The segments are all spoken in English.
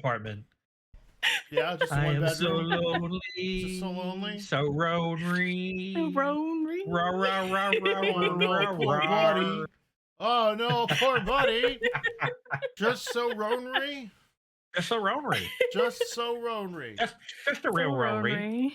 apartment. Yeah, just I one am so bedroom. lonely. Just so lonely. So lonely. Ronery. Rah, rah, rah, rah, Oh rah, no, rah, poor rah. buddy. Oh no, poor buddy. Just so ronery. Just so lonely. Just so ronery. Just a real lonely. Ronery.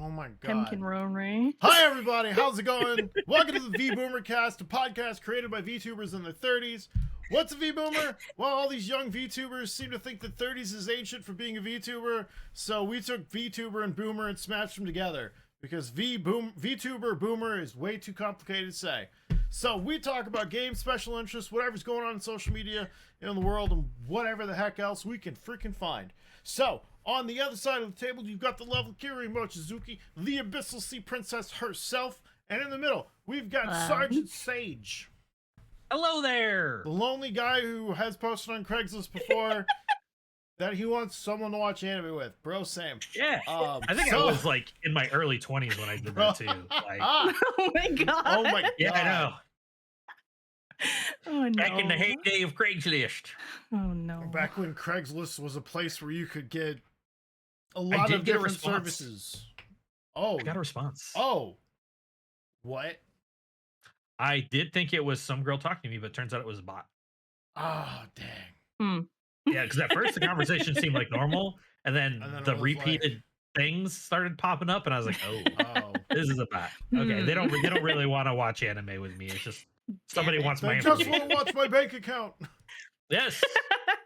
Oh my Pemkin god. Ronery. Hi everybody, how's it going? Welcome to the Vboomer cast, a podcast created by VTubers in their 30s. What's a VBoomer? Well, all these young VTubers seem to think that 30s is ancient for being a VTuber, so we took VTuber and Boomer and smashed them together because VTuber Boomer is way too complicated to say. So we talk about games, special interests, whatever's going on in social media in the world, and whatever the heck else we can freaking find. So on the other side of the table, you've got the lovely Kirari Mochizuki, the Abyssal Sea Princess herself, and in the middle, we've got Sergeant Sage. Hello there. The lonely guy who has posted on Craigslist before that he wants someone to watch anime with. Bro, same. Yeah. I think I was like in my early 20s when I did that too. Like, Oh my god. Oh my god. yeah, I know. Oh no. Back in the heyday of Craigslist. Oh no. Back when Craigslist was a place where you could get a I lot did of get a different response. services. Oh. I got a response. Oh. What? I did think it was some girl talking to me, but turns out it was a bot. Oh, dang. Hmm. Yeah, because at first the conversation seemed like normal, and then And then it the was repeated things started popping up, and I was like, "Oh, Oh. this is a bot." Okay, they don't really want to watch anime with me. It's just somebody wants my They just information. want to watch my bank account. Yes,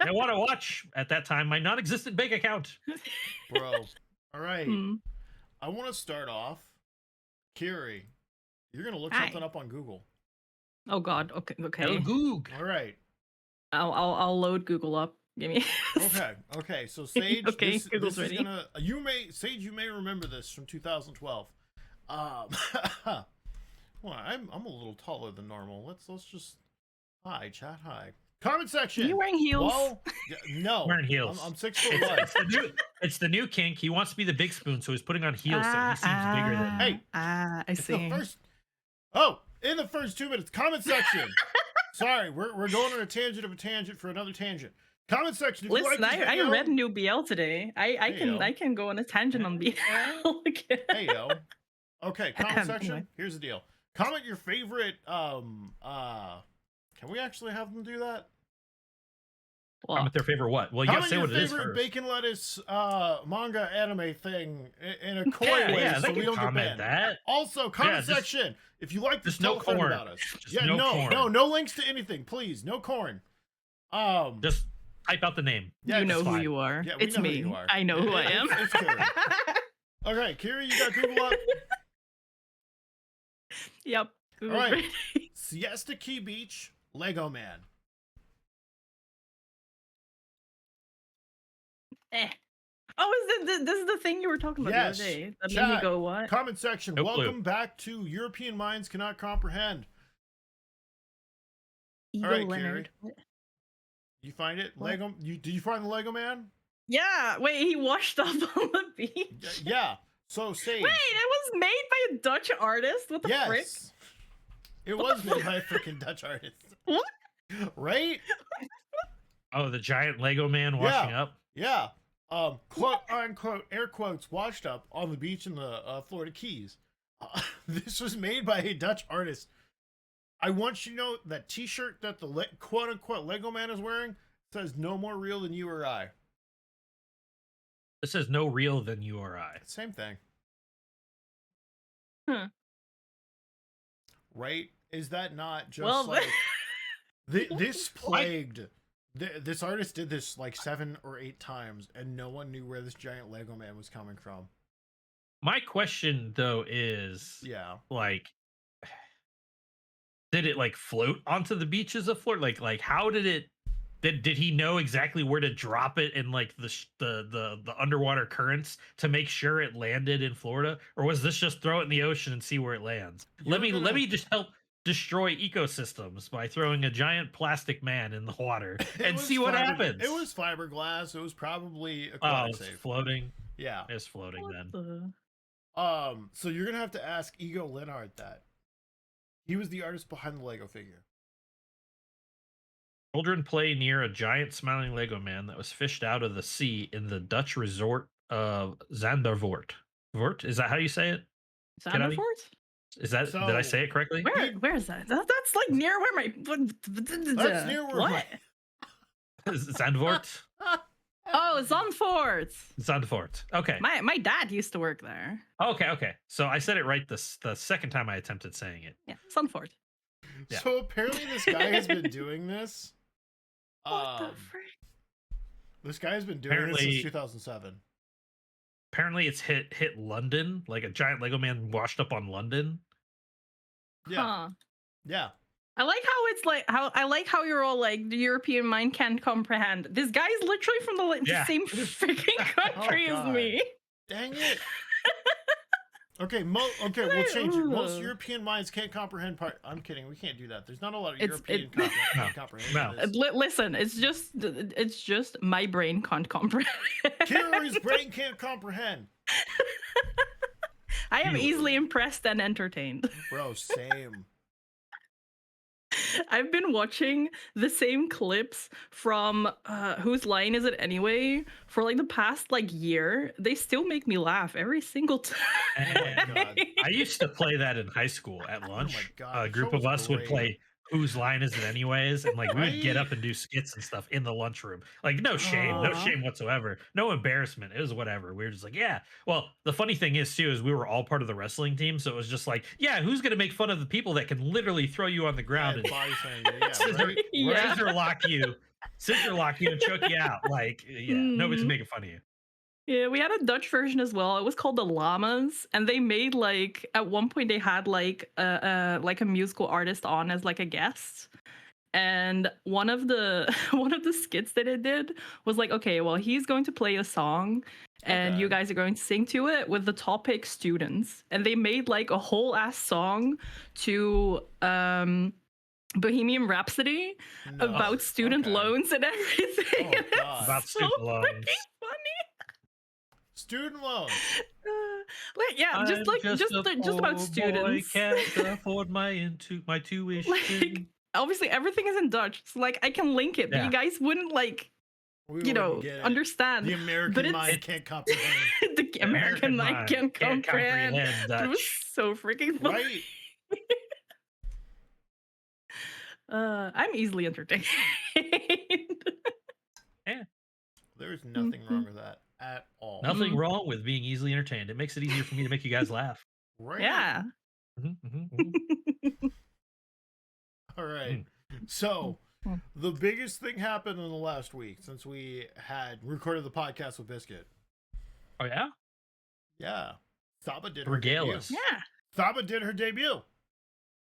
I want to watch at that time my non-existent bank account. Bro. All right. Hmm. I want to start off. Kirari, you're going to look Hi. something up on Google. Oh god. Okay. El Okay. Goog. All right. I'll load Google up. Give me. Okay. So Sage, Okay, this Google's is ready. gonna. Sage, you may remember this from 2012. Well, I'm a little taller than normal. Let's just hi chat hi comment section. Are you wearing heels? Well, no, Wearing heels. I'm 6'1". It's the new kink. He wants to be the big spoon, so he's putting on heels so he seems bigger than. Hey. I It's the see. first. Oh, in the first 2 minutes, comment section. Sorry, we're going on a tangent of a tangent for another tangent. Comment section. If you Listen, like this video, I read New BL today. Heyo. I can go on a tangent on BL. Hey yo. Okay, comment section. Anyway. Here's the deal. Comment your favorite can we actually have them do that? Well, Comment their favorite what? Well, you gotta Comment say your what it is favorite first. bacon lettuce manga anime thing in a coy Yeah, way yeah, so they we can don't get comment banned. that. Also, comment just- section. If you like this, just tell no a friend corn. about us. Just Yeah, no corn. no links to anything, please. No corn. Just type out the name. yeah, you know it's who fine. you are. Yeah, we It's know who me. you are. I know who I am. It's Kirari. Okay, Kira, you got Google up. Yep. All right. Siesta Key Beach, Lego Man. Eh. Oh, this is the thing you were talking about Yes. the other day? That made Chat. me go, what? Comment section. No clue. Welcome back to European Minds Cannot Comprehend. Ego right, Leonard. What? You find it? What? Lego? Did you find the Lego Man? Yeah. Wait, he washed up on the beach. Yeah. So Sage. Wait, it was made by a Dutch artist. What the frick? Yes. It was made by a freaking Dutch artist. What? Right? Oh, the giant Lego man washing up. Yeah. Quote unquote air quotes washed up on the beach in the Florida Keys. This was made by a Dutch artist. I want you to know that T-shirt that the quote unquote Lego man is wearing says "No more real than you or I." This says no real than you or I. Same thing. Huh. Right? Is that not just Well, like this plagued? This artist did this like 7 or 8 times, and no one knew where this giant Lego man was coming from. My question though is, Yeah. like, did it like float onto the beaches of Florida? Like how did it? Did he know exactly where to drop it in like the underwater currents to make sure it landed in Florida, or was this just throw it in the ocean and see where it lands? Let me just help destroy ecosystems by throwing a giant plastic man in the water and see what happens. It was fiberglass. It was probably Oh, aquatic it's safe. floating. Yeah. It's floating What then. the? So you're gonna have to ask Ego Leonard that. He was the artist behind the Lego figure. Children play near a giant smiling Lego man that was fished out of the sea in the Dutch resort of Zandervoort. Voort? Is that how you say it? Kirari? Sanderford? Is that did I say it correctly? Where is that? That's like near where my That's near where what? Zandvoort? Oh, Zandvoort. Zandvoort. Okay. My dad used to work there. Okay. So I said it right the second time I attempted saying it. Yeah, Zandvoort. Yeah. So apparently this guy has been doing this. What the frick? This guy has been doing this since 2007. Apparently it's hit London, like a giant Lego man washed up on London. Yeah. Huh. Yeah. I like how it's like how you're all like the European mind can't comprehend. This guy is literally from the same freaking country as God. me. Dang it. Okay, we'll change it. Most European minds can't comprehend part. I'm kidding. We can't do that. There's not a lot of European comprehension. No. Listen, it's just my brain can't comprehend. Kirari's brain can't comprehend. I am easily impressed and entertained. Bro, same. I've been watching the same clips from Whose Line Is It Anyway for like the past like year. They still make me laugh every single time. I used to play that in high school at lunch. Oh my God, A group of us would play Whose Line Is It Anyways? And like we would get Right? up and do skits and stuff in the lunchroom. Like no shame whatsoever. No embarrassment. It was whatever. We were just like, yeah. Well, the funny thing is too, is we were all part of the wrestling team. So it was just like, yeah, who's gonna make fun of the people that can literally throw you on the ground and body slam you. scissor lock you and choke you out? Like, yeah, nobody's making fun of you. Yeah, we had a Dutch version as well. It was called the Llamas, and they made like at one point they had like a musical artist on as like a guest. And one of the skits that it did was like, okay, well, he's going to play a song and you guys are going to sing to it with the topic students. And they made like a whole ass song to Bohemian Rhapsody about student loans and everything. Oh, God. About student loans. Funny. Student loans. Just about students. Can't afford my tuition. Like, obviously, everything is in Dutch, so like I can link it, but you guys wouldn't like, understand. The American mind can't comprehend. The American mind can't comprehend. Dutch. It was so freaking funny. Right. I'm easily entertained. Yeah. There's nothing wrong with that at all. Nothing wrong with being easily entertained. It makes it easier for me to make you guys laugh. Right. Yeah. All right. So the biggest thing happened in the last week since we had recorded the podcast with Biscuit. Oh yeah? Yeah. Saba did her Regale debut. us. Yeah. Saba did her debut.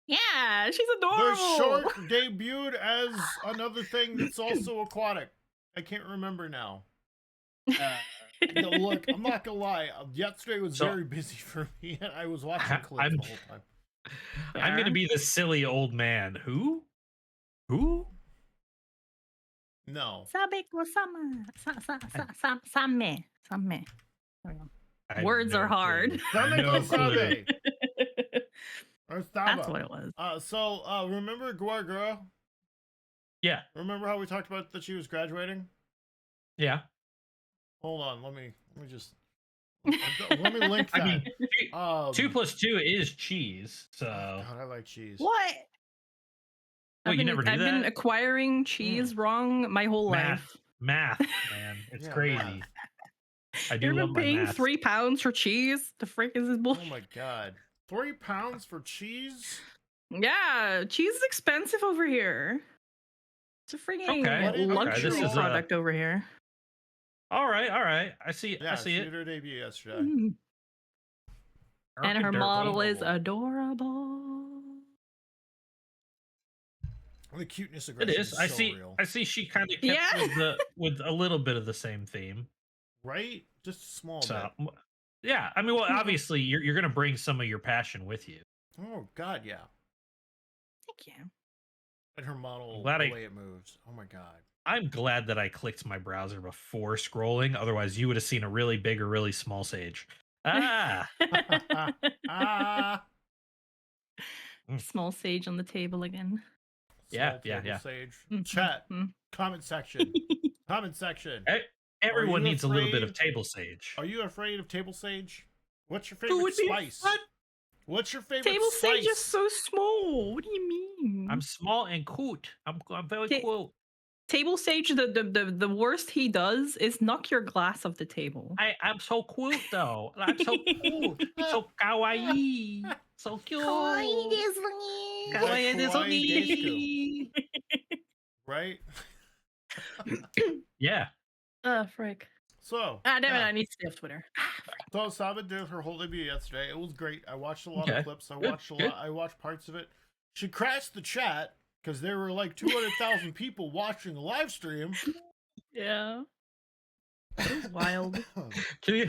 Yeah, she's adorable. The short debuted as another thing that's also aquatic. I can't remember now. No, look, I'm not gonna lie. Yesterday was very busy for me, and I was watching clips the whole time. I'm gonna be the silly old man. Who? No. Sameko Saba. Same. There we go. Words are hard. Sameko Saba. Or Saba. That's what it was. So remember Guagura? Yeah. Remember how we talked about that she was graduating? Yeah. Hold on, let me just let me link that. I mean, 2 + 2 is cheese, so. God, I like cheese. What? Well, you never do I've that? been acquiring cheese wrong my whole life. Math, man, it's crazy. Math. I do You've love been my paying math. £3 for cheese. The frick is this bullshit? Oh my God, £3 for cheese? Yeah, cheese is expensive over here. It's a freaking luxury This is product over here. All right. I see it. Yeah, I see it. She did her debut yesterday. And her model is adorable. The cuteness It aggression is. is I so see. real. I see. She kind of kept with a little bit of the same theme, right? Just a small so, bit. Yeah, I mean, well, obviously, you're gonna bring some of your passion with you. Oh God, yeah. Thank you. And her model, Glad the way it moves. Oh my God. I'm glad that I clicked my browser before scrolling. Otherwise, you would have seen a really big or really small Sage. Ah. Small Sage on the table again. Yeah, Small yeah, table yeah. sage. Mhm, Chat. mhm. Comment section. Comment section. Everyone you needs a little bit of afraid- table sage. Are you afraid of table sage? What's your Who favorite would be spice? what? What's your favorite Table spice? sage is so small. What do you mean? I'm small and cute. I'm very Ta- cool. Table sage, the worst he does is knock your glass off the table. I'm so cute though. I'm so cool. So kawaii. So cute. He's like Kawaii desu kawaii desu, ni. right? Yeah. Frick. So, Damn it, yeah. I need to stay off Twitter. So Saba did her whole debut yesterday. It was great. I watched a lot Okay. of clips. Good, good. I watched parts of it. She crashed the chat because there were like 200,000 people watching the live stream. Yeah. It was wild. Can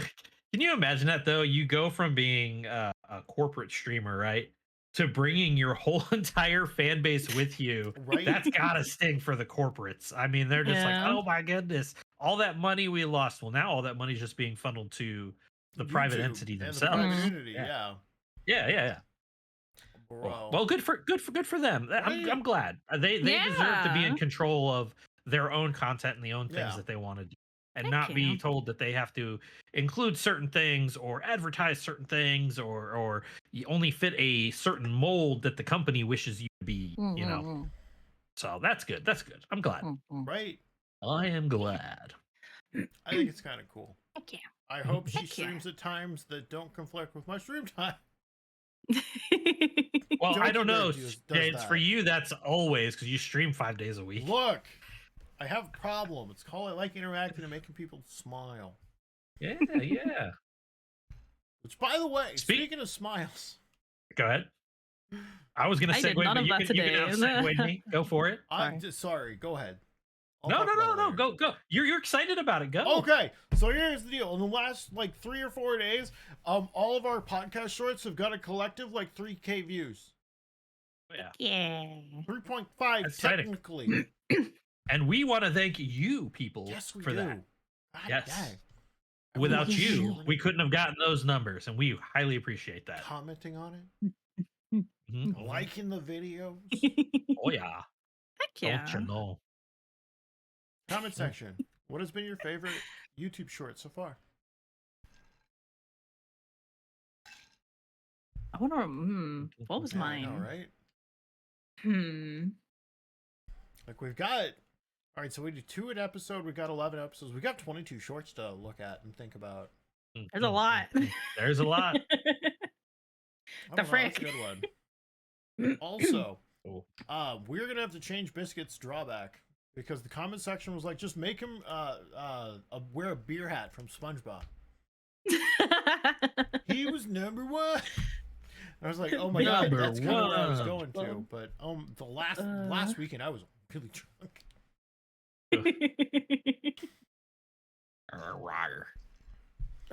you imagine that though? You go from being a corporate streamer, right, to bringing your whole entire fan base with you. Right? That's gotta sting for the corporates. I mean, they're just Yeah. like, oh my goodness, all that money we lost. Well, now all that money's just being funneled to the private YouTube entity and the themselves. private entity, Yeah. yeah. Yeah. Bro. Well, good for them. Right? I'm glad they deserve to be in Yeah. control of their own content and the own things Yeah. that they want to do, and Heck not be yeah. told that they have to include certain things or advertise certain things or you only fit a certain mold that the company wishes you to be. You know, so that's good. That's good. I'm glad. Right? I am glad. I think it's kind of cool. Heck yeah. I hope she Heck yeah. streams at times that don't conflict with my stream time. Well, I don't Joking know. Bird does It's for that. you. That's always because you stream 5 days a week. Look, I have a problem. It's called I like interacting and making people smile. Yeah. Which, by the way, Speak- speaking of smiles, Go ahead. I was gonna I did segue, none but of you that can today. out-segue me. Go for it. I'm just sorry. Go ahead. I'll No, talk no, about no, it no. later. Go. You're excited about it. Go. Okay, so here's the deal. In the last like 3 or 4 days, all of our podcast shorts have got a collective like 3K views. Yeah. Yeah. 3.5 That's exciting. technically. And we want to thank you people Yes, we for do. that. God Yes. dang. Without Everyone's you, showing we it, couldn't have gotten those numbers, and we highly appreciate that. commenting on it, Mhm. liking the videos. Oh yeah. Heck yeah. Don't you know? Comment section. What has been your favorite YouTube short so far? I wonder. What was Yeah, I mine? know, right? Like we've got. All right, so we do 2 an episode. We got 11 episodes. We got 22 shorts to look at and think about. There's a lot. There's a lot. I The don't know, that's a frick. good one. Also, Oh. we're gonna have to change Biscuit's drawback because the comment section was like, just make him wear a beer hat from SpongeBob. He was number 1. I was like, oh my god, Number that's kind of where I was one. going to. But the last weekend I was really drunk.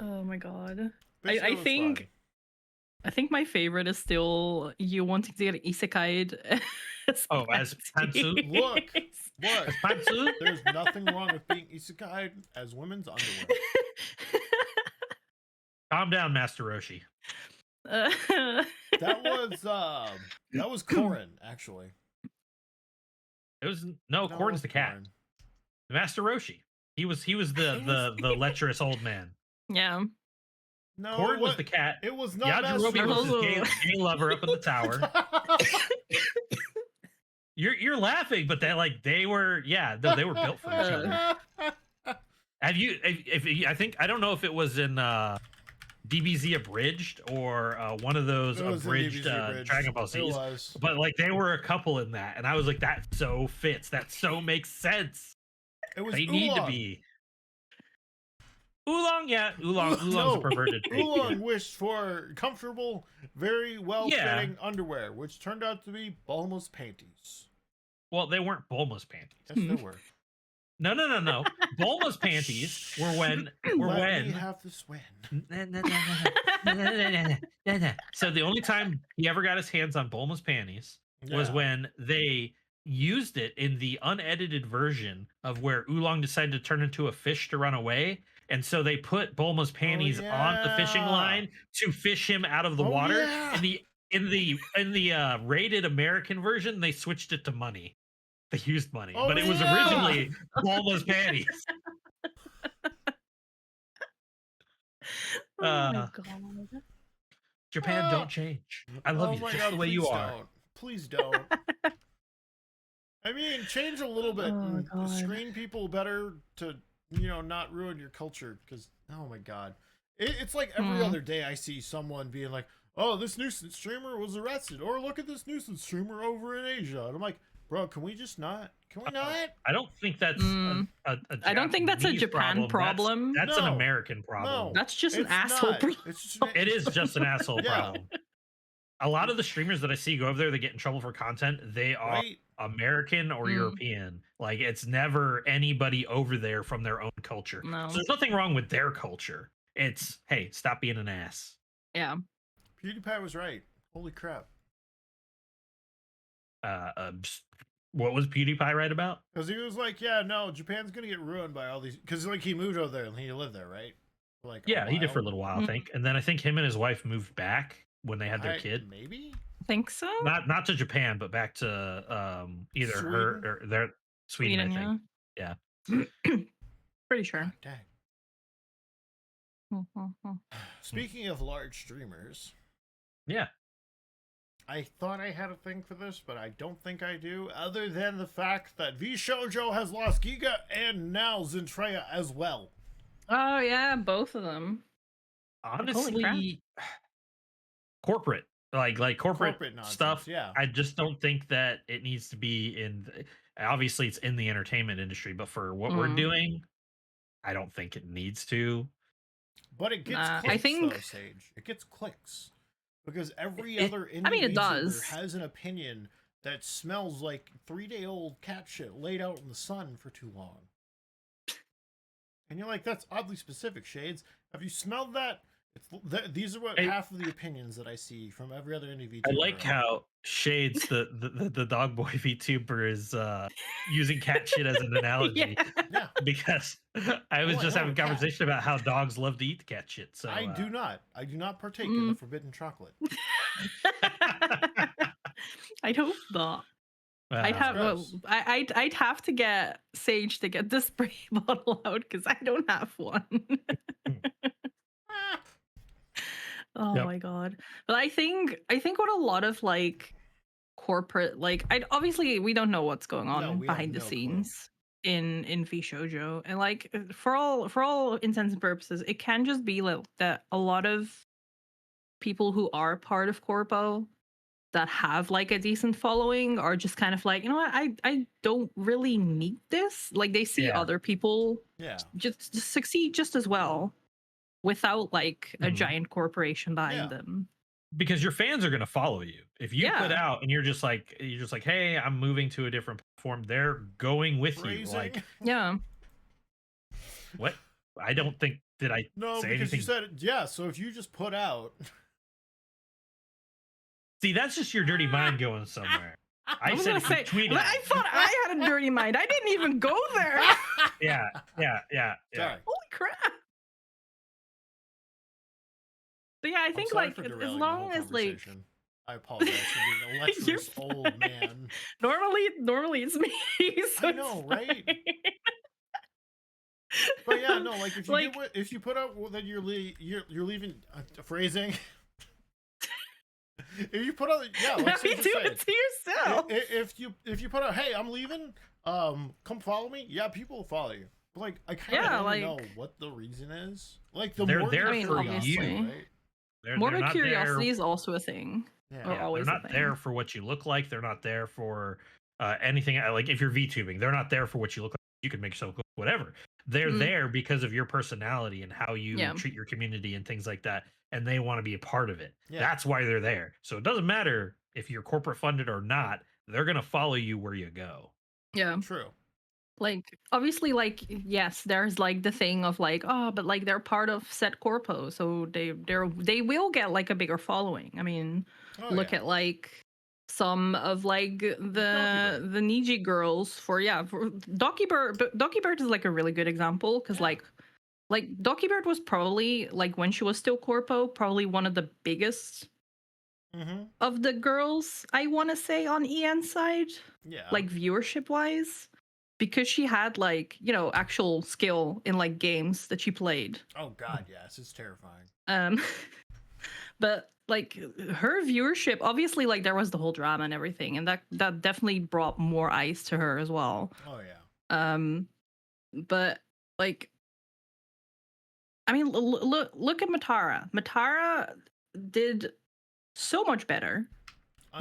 Oh my god. Biscuit I was think fun. I think my favorite is still you wanting to get isekai'd. Oh, as pantsuit? Look. Look, Pantsuit? there's nothing wrong with being isekai as women's underwear. Calm down, Master Roshi. That was Corin, actually. It was no, Corn's the cat. Corin. Master Roshi. He was the lecherous old man. Yeah. No, Corn was the cat. It was not Yajirobe was his Roshi. gay lover up in the tower. You're laughing, but they they were they were built for each other. Have you? If I think I don't know if it was in DBZ Abridged or one of those It was in abridged DBZ Abridged. Dragon Ball It Z's. was. But like they were a couple in that, and I was like, that so fits. That so makes sense. It was They need to Oolong. be. Oolong, yeah, Oolong's No, a perverted pig. Oolong wished for comfortable, very well-fitting Yeah. underwear, which turned out to be Bulma's panties. Well, they weren't Bulma's panties. Yes, they were. No. Bulma's panties were when Let me have this win. So the only time he ever got his hands on Bulma's panties was Yeah. when they used it in the unedited version of where Oolong decided to turn into a fish to run away. And so they put Bulma's panties on the fishing yeah. line to fish him out of the Oh, water. yeah. In the rated American version, they switched it to money. the used money, Oh, but it was yeah! originally Bulma's panties. Oh my Uh, god. Japan, don't change. I love Oh you my just god, the way please you are. don't. Please don't. I mean, change a little bit Oh and god. screen people better to, not ruin your culture. Because, oh my god. It's like every other day I see someone being like, oh, this nuisance streamer was arrested. Or look at this nuisance streamer over in Asia. And I'm like, bro, can we just not? Can we not? I don't think that's a I don't think that's a Japanese Japan problem. That's an No. American problem. No. That's just an It's asshole not. problem. It's just It is just an asshole Yeah. problem. A lot of the streamers that I see go over there that get in trouble for content, they are right? American or European. Like it's never anybody over there from their own culture. No. So there's nothing wrong with their culture. It's hey, stop being an ass. Yeah. PewDiePie was right. Holy crap. What was PewDiePie right about? Because he was like, yeah, no, Japan's going to get ruined by all these. Because, like, he moved over there and he lived there, right? For, like, Yeah, he did for a little while, I think. And then I think him and his wife moved back when they had their kid. Maybe? I think so. Not to Japan, but back to either Sweden? her or their Sweden, I think. Yeah. Pretty sure. Dang. Mm-hmm. Speaking of large streamers. Yeah. I thought I had a thing for this, but I don't think I do, other than the fact that Vshojo has lost Geega and now Zentraya as well. Oh yeah, both of them. Honestly, corporate, like corporate nonsense, stuff. yeah. I just don't think that it needs to be in. Obviously, it's in the entertainment industry, but for what we're doing, I don't think it needs to. But it gets clicks, I think though, Sage. It gets clicks. Because every other indie it VTuber does. has an opinion that smells like 3-day-old cat shit laid out in the sun for too long. And you're like, that's oddly specific, Shades. Have you smelled that? These are what half of the opinions that I see from every other indie VTuber. I like how Shades, the dog boy VTuber, is using cat shit as an analogy. Yeah. Because I was just having a conversation about how dogs love to eat cat shit. So I do not. I do not partake in the forbidden chocolate. I'd hope not. I'd have to get Sage to get the spray bottle out because I don't have one. Oh my god. But I think what a lot of like corporate, like, obviously we don't know what's going on behind the scenes in Vshojo, and like for all intents and purposes it can just be like that a lot of people who are part of corpo that have like a decent following are just kind of like, you know what, I don't really need this. Like they see other people just succeed just as well without like a giant corporation behind them. Because your fans are going to follow you. If you put out and you're just like, hey, I'm moving to a different platform, they're going with you. Like, what? I don't think that I no, say because anything. You said so if you just put out. See, that's just your dirty mind going somewhere. I said if you tweeted. I thought I had a dirty mind. I didn't even go there. Yeah. Sorry. Holy crap. But yeah, I think like as long as like, I apologize for being a lecherous old man. Normally it's me. So I know, right? But yeah, no, like if you like, if you put out that you're leaving phrasing. If you put out, like you do it to yourself. If you put out, hey, I'm leaving, come follow me. Yeah, people will follow you. But like, I kind of want to know what the reason is. Like the they're more there for you, right? Morbid curiosity is also a thing. They're not there for what you look like. They're not there for anything. Like if you're VTubing, they're not there for what you look like. You can make yourself look whatever. They're there because of your personality and how you treat your community and things like that. And they want to be a part of it. That's why they're there. So it doesn't matter if you're corporate funded or not. They're going to follow you where you go. Yeah. True. Like, obviously, like, yes, there's like the thing of like, oh, but like they're part of set corpo, so they will get like a bigger following. I mean, look at like some of like the Niji girls for Dokibird. But Dokibird is like a really good example because like Dokibird was probably like when she was still corpo, probably one of the biggest of the girls, I want to say, on Ian's side, Yeah. like viewership wise, because she had like, you know, actual skill in like games that she played. Oh God, yes, it's terrifying. But like her viewership, obviously, like there was the whole drama and everything, and that definitely brought more eyes to her as well. Oh yeah. But like, I mean, look at Matara. Matara did so much better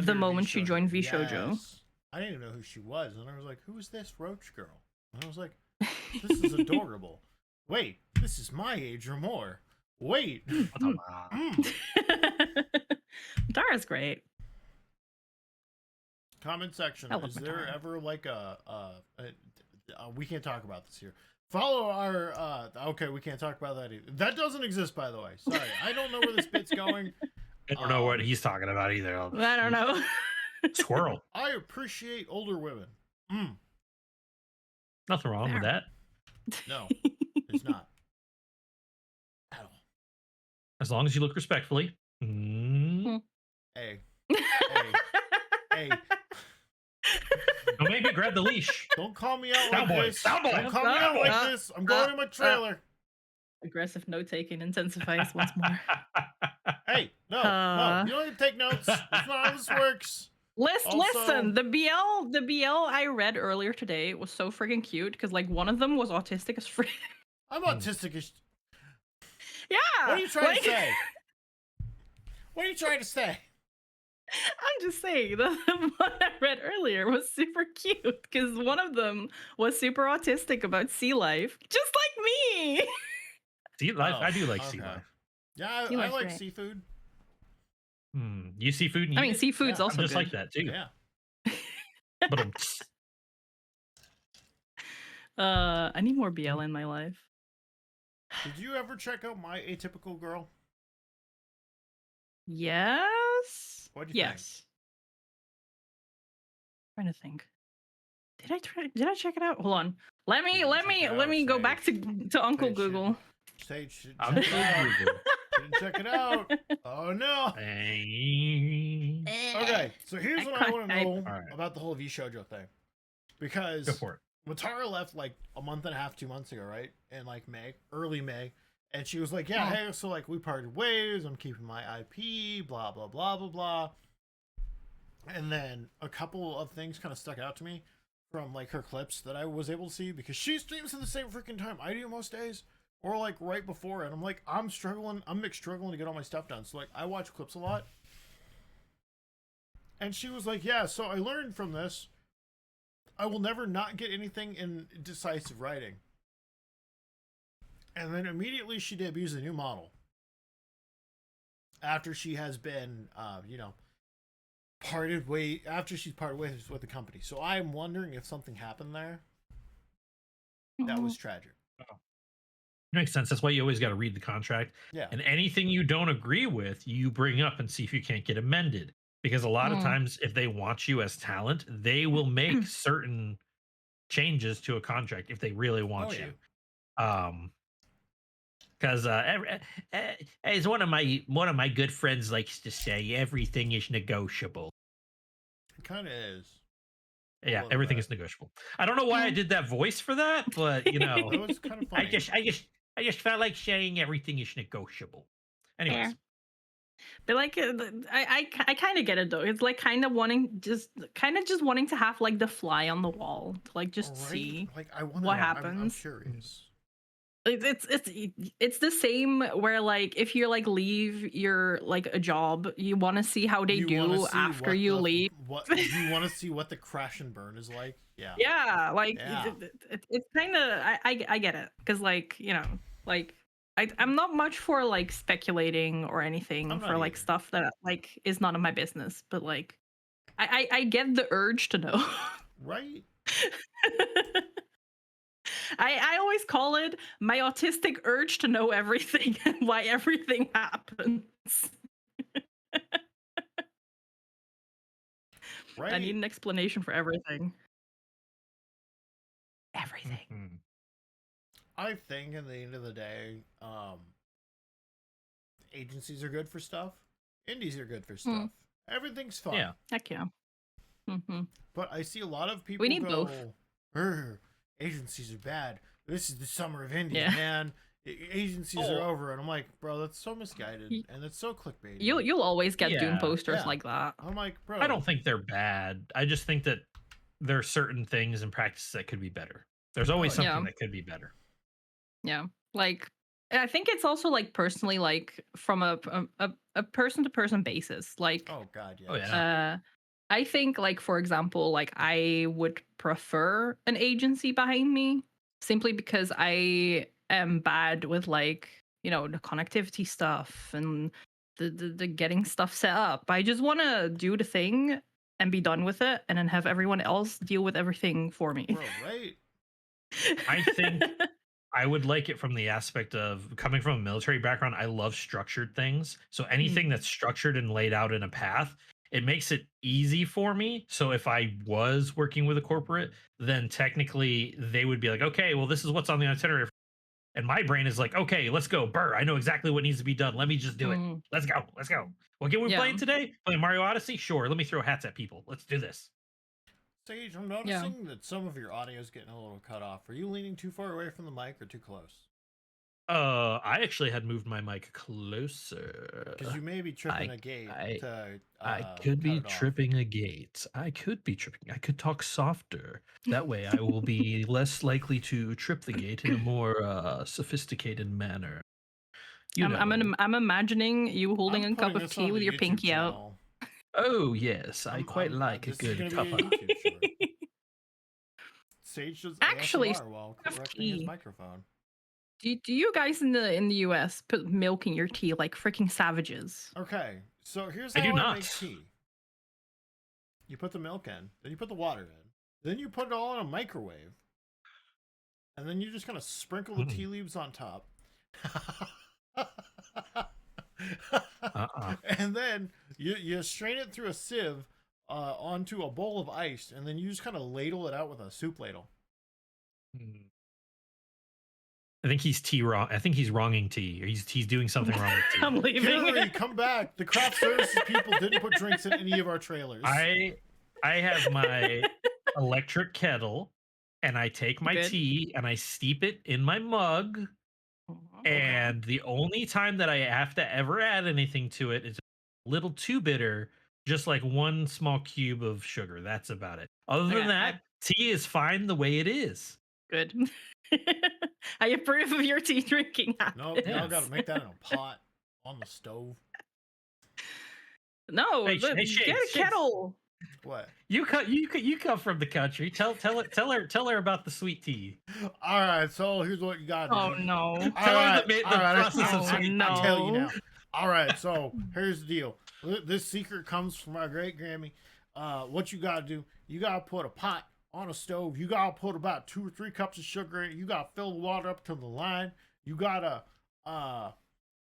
the moment she joined Vshojo. Yes. I didn't even know who she was, and I was like, "Who is this Roach girl?" And I was like, "This is adorable." Wait, this is my age or more. Wait. Matara's great. Comment section. I love Is there Matara. ever like we can't talk about this here. Follow our okay, we can't talk about that either. That doesn't exist, by the way. Sorry. I don't know where this bit's going. I don't know what he's talking about either. I don't know. Squirrel. I appreciate older women. Nothing wrong with that. No, it's not. At all. As long as you look respectfully. Hey. Hey. Don't make me grab the leash. Don't call me out like Cowboy, this. cowboy. Don't call me out like this. I'm going in my trailer. Aggressive note taking intensifies once more. Hey, no. You don't need to take notes. That's not how this works. Listen, the BL I read earlier today was so freaking cute because like one of them was autistic as frick. I'm autistic as. Yeah. What are you trying to say? What are you trying to say? I'm just saying the one I read earlier was super cute because one of them was super autistic about sea life, just like me. Sea life? I do like sea life. Yeah, I like great. seafood. You seafood? I mean, seafood's also I'm just good. like that too. Yeah. But I need more BL in my life. Did you ever check out My Atypical Girl? Yes. What do you think? Trying to think. Did I check it out? Hold on. Let me go back to Uncle Google. Sage should Uncle check it out. Google. Didn't check it out. Oh no. Okay, so here's what I want to know about the whole Vshojo thing. Because Go for it. Matara left like a month and a half, 2 months ago, right? In like early May. And she was like, yeah, hey, so like we parted ways. I'm keeping my IP, blah, blah, blah, blah, blah. And then a couple of things kind of stuck out to me from like her clips that I was able to see because she streams at the same freaking time I do most days. Or like right before, and I'm like, I'm struggling to get all my stuff done. So like I watch clips a lot. And she was like, yeah, so I learned from this. I will never not get anything in decisive writing. And then immediately she debuts a new model. After she has been after she's parted ways with the company. So I'm wondering if something happened there. That was tragic. Makes sense. That's why you always got to read the contract. Yeah. And anything you don't agree with, you bring up and see if you can't get amended. Because a lot of times, if they want you as talent, they will make certain changes to a contract if they really want you. Because as one of my good friends likes to say, everything is negotiable. It kind of is. Yeah, everything is negotiable. I don't know why I did that voice for that, but you know, it was kind of funny. I just felt like saying everything is negotiable. Anyways. Yeah. But like, I kind of get it though. It's like kind of wanting just wanting to have like the fly on the wall to like just see like, I wonder what happens. I'm curious. It's the same where like if you like leave your like a job, you want to see how they do after you leave. What you want to see what the crash and burn is like? Yeah. Yeah, like it's kind of I get it because like you know like I'm not much for like speculating or anything for like stuff that like is none of my business, but like I get the urge to know. Right. I always call it my autistic urge to know everything and why everything happens. Right. I need an explanation for everything. Everything. Mm-hmm. I think at the end of the day, agencies are good for stuff. Indies are good for Hmm. stuff. Everything's fun. Yeah. Heck yeah. Mm-hmm. But I see a lot of people We need go, both. "Urgh, agencies are bad. This is the summer of indies, Yeah. man. Agencies are Oh. over." And I'm like, bro, that's so misguided. Y- And that's so clickbait. You'll always get Doom Yeah. posters Yeah. like that. I'm like, bro. I don't think they're bad. I just think that there are certain things and practices that could be better. There's always Oh, yeah. something Yeah. that could be better. Yeah. Like I think it's also like personally like from a person to person basis. Like Oh, God, yes. Oh, yeah. I think like for example, like I would prefer an agency behind me simply because I am bad with like, you know, the connectivity stuff and the getting stuff set up. I just want to do the thing and be done with it and then have everyone else deal with everything for me. Bro, right? I think I would like it from the aspect of coming from a military background. I love structured things. So anything that's structured and laid out in a path, it makes it easy for me. So if I was working with a corporate, then technically they would be like, okay, well, this is what's on the itinerary. And my brain is like, okay, let's go. Burr, I know exactly what needs to be done. Let me just do it. Mm, Let's go. Let's go. What game we Yeah. playing today? Playing Mario Odyssey? Sure. Let me throw hats at people. Let's do this. Sage, I'm noticing that some of your audio is getting a little cut off. Are you leaning too far away from the mic or too close? I actually had moved my mic closer. Because you may be tripping a gate I to could be cut it off. tripping a gate. I could be tripping. I could talk softer. That way, I will be less likely to trip the gate in a more sophisticated manner. You know. I'm imagining you holding I'm a cup putting of this tea on with the your YouTube pinky out. channel. Oh yes, I quite like a this is good gonna be a cuppa. YouTube short. Sage does Actually, ASMR while of correcting his tea. microphone. Do you guys in the US put milk in your tea like freaking savages? Okay, so here's I how do I not. make tea. You put the milk in, then you put the water in, then you put it all in a microwave, and then you just kind of sprinkle the tea leaves on top. And then you strain it through a sieve onto a bowl of ice, and then you just kind of ladle it out with a soup ladle. I think he's tea wrong. I think he's wronging tea. Or he's doing something wrong with tea. I'm leaving. Kirari, come back! The craft services people didn't put drinks in any of our trailers. I have my electric kettle, and I take my Good. tea and I steep it in my mug. And the only time that I have to ever add anything to it is a little too bitter, just like one small cube of sugar. That's about it. Other than Okay, that, tea is fine the way it is. Good. I approve of your tea drinking habit. Nope, y'all Yes. got to make that in a pot on the stove. No, Hey, get a Shakes. kettle. What? You come from the country. Tell her about the sweet tea. All right, so here's what you got. Oh no. All Tell her right, the all right, process of Oh, sweet no. I tell you now. All right, so here's the deal. This secret comes from my great Grammy. What you gotta do? You gotta put a pot on a stove. You gotta put about 2 or 3 cups of sugar in it. You gotta fill the water up to the line. You gotta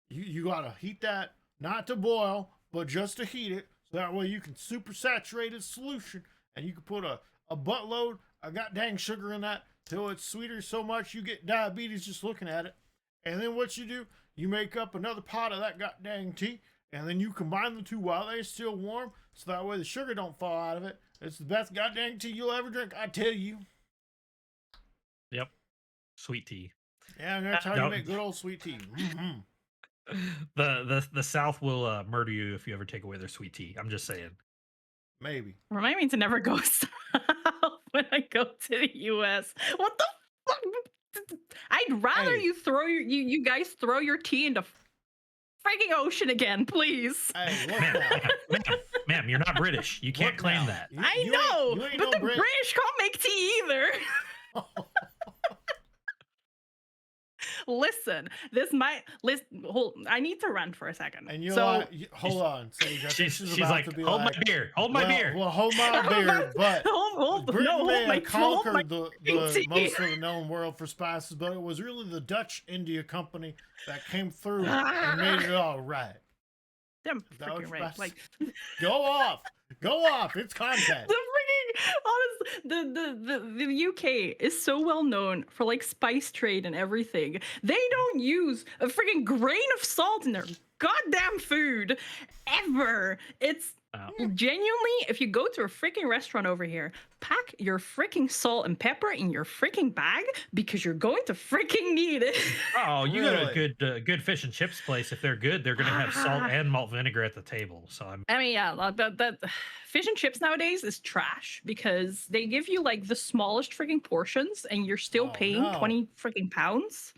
you gotta heat that, not to boil, but just to heat it. So that way you can super saturate its solution, and you can put a buttload of goddamn sugar in that till it's sweeter so much you get diabetes just looking at it. And then what you do, you make up another pot of that goddamn tea, and then you combine the two while they're still warm, so that way the sugar don't fall out of it. It's the best goddamn tea you'll ever drink, I tell you. Yep, sweet tea. Yeah, and that's how No. you make good old sweet tea. Mm-hmm. The South will murder you if you ever take away their sweet tea. I'm just saying. Maybe. Remind me to never go south when I go to the US. What the fuck? I'd rather Hey. you throw you guys throw your tea into freaking ocean again, please. Hey, look Ma'am, now. ma'am, you're not British. You can't Look claim now. that. You- I you ain't- know, you ain't but no the Brit. British can't make tea either. Listen, hold. I need to rant for a second. And you so, know what? Hold on, Sage. I think She's about like, to be hold like, my beer, hold my beer. Well, hold my beer, but hold Britain no, may hold my have conquered the tea. most of the known world for spices, but it was really the Dutch India Company that came through and made it all right. Damn that what freaking you're right. about to Like Go off. Go off. It's content. the freaking honest the UK is so well known for like spice trade and everything. They don't use a freaking grain of salt in their goddamn food ever. It's genuinely, if you go to a freaking restaurant over here, pack your freaking salt and pepper in your freaking bag because you're going to freaking need it. Oh, you got a Really? good fish and chips place. If they're good, they're gonna have salt and malt vinegar at the table. So I mean, yeah, that fish and chips nowadays is trash because they give you like the smallest freaking portions and you're still Oh, paying no. 20 freaking pounds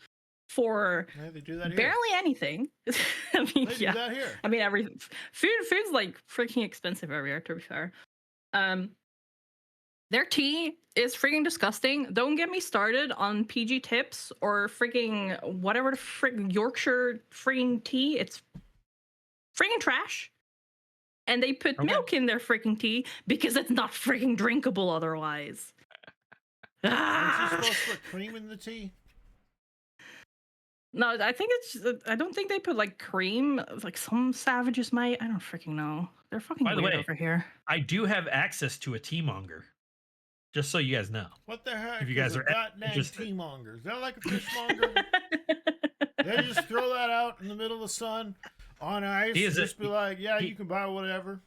for Yeah, they do that here. barely anything. I mean, They do yeah. that here. I mean, everything. Food's like freaking expensive everywhere. To be fair, their tea is freaking disgusting. Don't get me started on PG tips or freaking whatever the freaking Yorkshire freaking tea. It's freaking trash. And they put milk in their freaking tea because it's not freaking drinkable otherwise. Aren't you supposed to put cream in the tea? No, I think I don't think they put like cream. Like some savages might. I don't freaking know. They're fucking By the weird way, over here. I do have access to a tea monger. Just so you guys know. What the heck? If you guys is are a goddamn interested. tea monger? Is that like a fishmonger? They just throw that out in the middle of the sun on ice and just be like, yeah, you can buy whatever.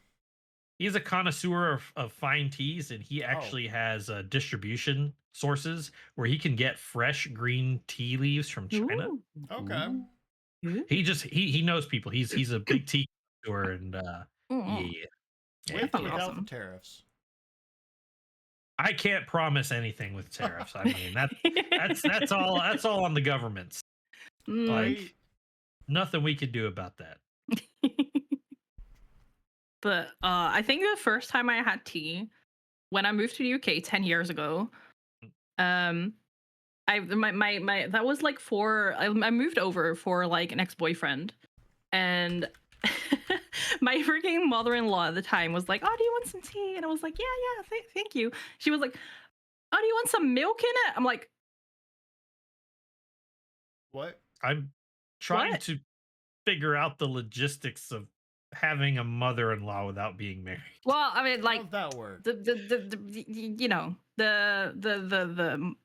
He's a connoisseur of fine teas, and he actually has distribution sources where he can get fresh green tea leaves from China. Ooh. Okay. Ooh. He knows people. He's a big tea connoisseur, and Mm. Wait That's without the awesome. tariffs. I can't promise anything with tariffs. I mean that's all on the government. Mm. Like nothing we could do about that. But I think the first time I had tea when I moved to the UK 10 years ago, I that was like I moved over for like an ex-boyfriend, and my freaking mother-in-law at the time was like, "Oh, do you want some tea?" And I was like, "Yeah, thank you." She was like, "Oh, do you want some milk in it?" I'm like, What? I'm trying What? to figure out the logistics of having a mother-in-law without being married. Well, I mean, How like does that work? you know, the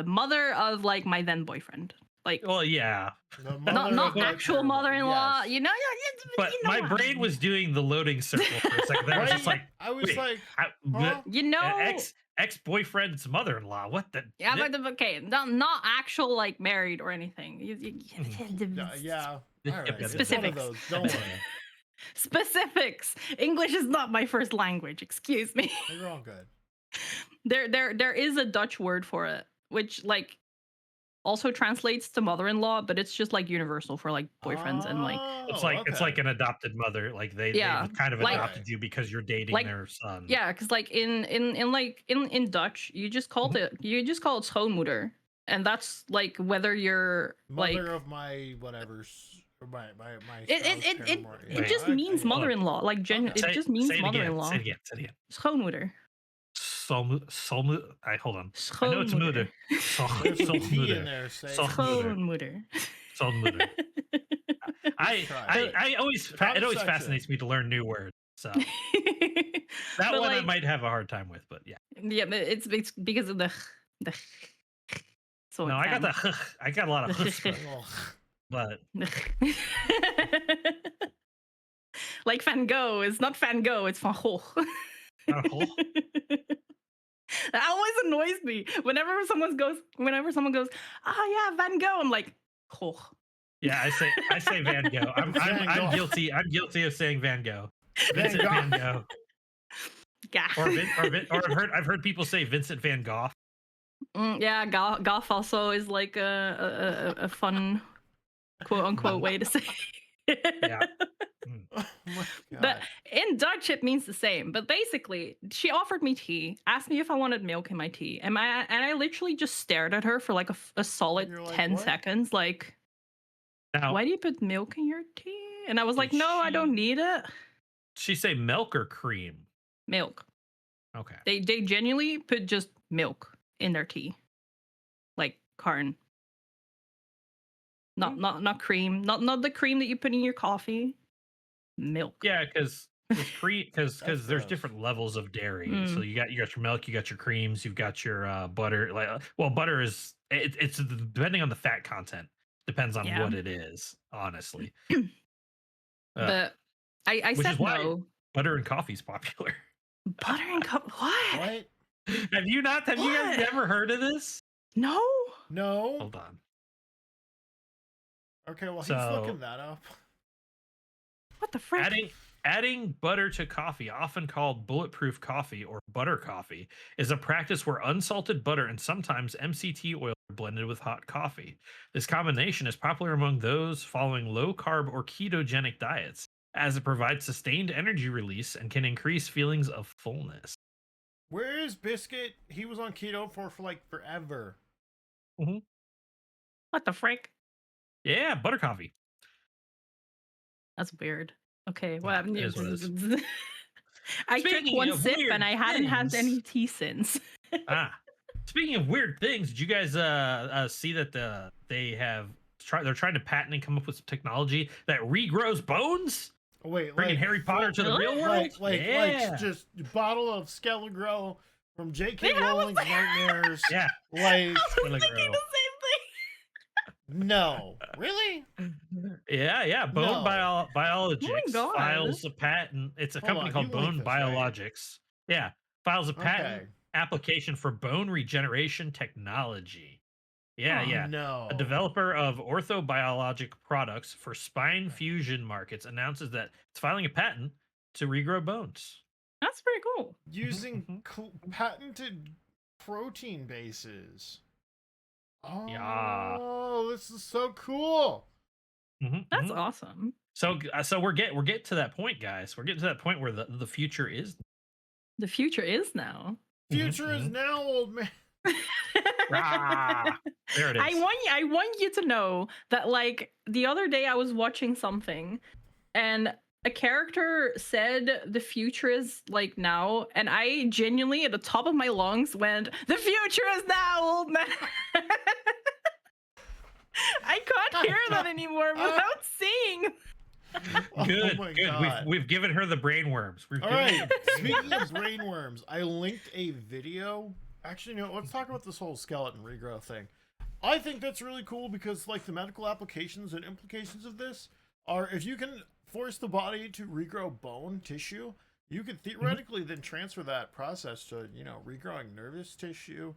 mother of like my then boyfriend. Like, Well, yeah, The mother not of my actual current- mother-in-law. yes. You know, yeah, but you know my what I brain mean. was doing the loading circle for a second. I was just like, I was wait, like, how, huh? You know, ex-boyfriend's mother-in-law. What the? yeah, but okay, not actual like married or anything. Yeah. Yeah, All right. but- It's one of Specifics. those. Don't worry. Specifics. English is not my first language. Excuse me. You're all good. There is a Dutch word for it, which like also translates to mother-in-law, but it's just like universal for like boyfriends and like It's okay. like an adopted mother. Like they Yeah, kind of like- adopted you because you're dating like- their son. yeah, because like in Dutch, you just call it schoonmoeder, and that's like whether you're like Mother of my whatever's. My it just means mother-in-law. Like it just means mother-in-law. Say it again. Schoonmoeder. Hold on. I know it's moeder. There's some tea in Schoonmoeder. there. Say. Schoonmoeder. Schoonmoeder. Schoonmoeder. I always it always fascinates me to learn new words. So that But, one I like- might have a hard time with, but yeah. Yeah, but it's because of the. So No, it's, I got the I got a lot of Oh, but like Van Gogh, it's not Van Gogh, it's Van Gogh. That always annoys me. Whenever someone goes, "Ah, yeah, Van Gogh," I'm like, Gogh. yeah, I say Van Gogh. Van Gogh. I'm guilty of saying Van Gogh. Van Vincent Van Gogh. Gogh. Yeah. Or I've heard people say Vincent Van Gogh. Yeah, Goth also is like a fun quote unquote way to say it. Yeah. oh my But God. in Dutch, it means the same. But basically, she offered me tea, asked me if I wanted milk in my tea, and I literally just stared at her for like a solid You're like, 10 "What?" seconds. Like, Now, why do you put milk in your tea? And I was like, Did no, I don't she- need it. she say milk or cream? Milk. Okay. They genuinely put just milk in their tea, like Karn. Not cream. Not the cream that you put in your coffee. Milk. Yeah, because because That's there's gross. different levels of dairy. Mm. So you got your milk, you got your creams, you've got your butter. Like, well, butter is it's depending on the fat content. Depends on Yeah. what it is, honestly. But I Which said is why no. butter and coffee's popular. Butter and cup. What? What? Have you not? Have you guys What? never heard of this? No. No. Hold on. Okay, well, he's So- looking that up. What the frick? Adding butter to coffee, often called bulletproof coffee or butter coffee, is a practice where unsalted butter and sometimes MCT oil are blended with hot coffee. This combination is popular among those following low carb or ketogenic diets, as it provides sustained energy release and can increase feelings of fullness. Where is Biscuit? He was on keto for like forever. What the frick? Yeah, butter coffee. That's weird. Okay, Yeah, well, it is what it is. I took Speaking one of sip weird and I hadn't had things- any tea since. Speaking of weird things, did you guys see that they're trying to patent and come up with some technology that regrows bones, Oh, wait, bringing like, Harry Potter to the really? real world? like just bottle of Skelligro from J.K. Yeah, I was Rowling's Nightmares. Yeah. Like, I was Skelligro. thinking the no, really? Yeah. Bone No. Biologics God. files a patent. It's a Hold company on, called you linked Bone this, right? Biologics. Yeah, files a patent Okay. application for bone regeneration technology. Yeah, Oh, yeah. No. A developer of orthobiologic products for spine fusion markets announces that it's filing a patent to regrow bones. That's pretty cool. Using patented protein bases. Oh, Yeah. this is so cool. That's awesome. So we're getting to that point, guys. We're getting to that point where the future is. The future is now. Future is now, old man. Rah. There it is. I want you to know that, like, the other day I was watching something and a character said the future is like now, and I genuinely at the top of my lungs went, "The future is now, old man." I can't hear that anymore without seeing. Good, Oh my good. God. We've given her the brainworms. All right. Speaking of brainworms, I linked a video. Actually, no. Let's talk about this whole skeleton regrow thing. I think that's really cool because, like, the medical applications and implications of this are if you can force the body to regrow bone tissue, you could theoretically then transfer that process to, regrowing nervous tissue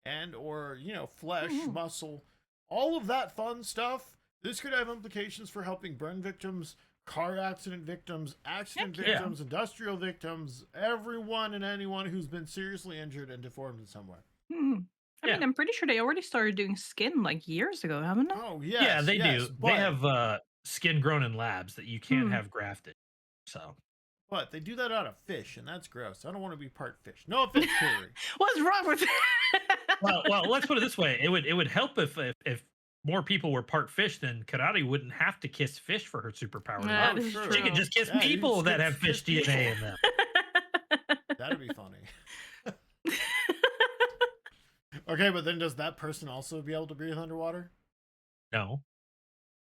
and or, flesh, muscle, all of that fun stuff. This could have implications for helping burn victims, car accident victims, accident Heck yeah. victims, industrial victims, everyone and anyone who's been seriously injured and deformed in some way. I Yeah. mean, I'm pretty sure they already started doing skin like years ago, haven't they? Oh, yes. Yeah, they yes, do. But, They have skin grown in labs that you can't Hmm. have grafted. So but they do that out of fish, and that's gross. I don't want to be part fish. No offense, Kirari. What's wrong with that? well, let's put it this way: it would help if more people were part fish, then Kirari wouldn't have to kiss fish for her superpower. Yeah, Oh, this is true. She could true. just kiss Yeah, you people just that kiss have fish people. DNA in them. That'd be funny. Okay, but then does that person also be able to breathe underwater? No.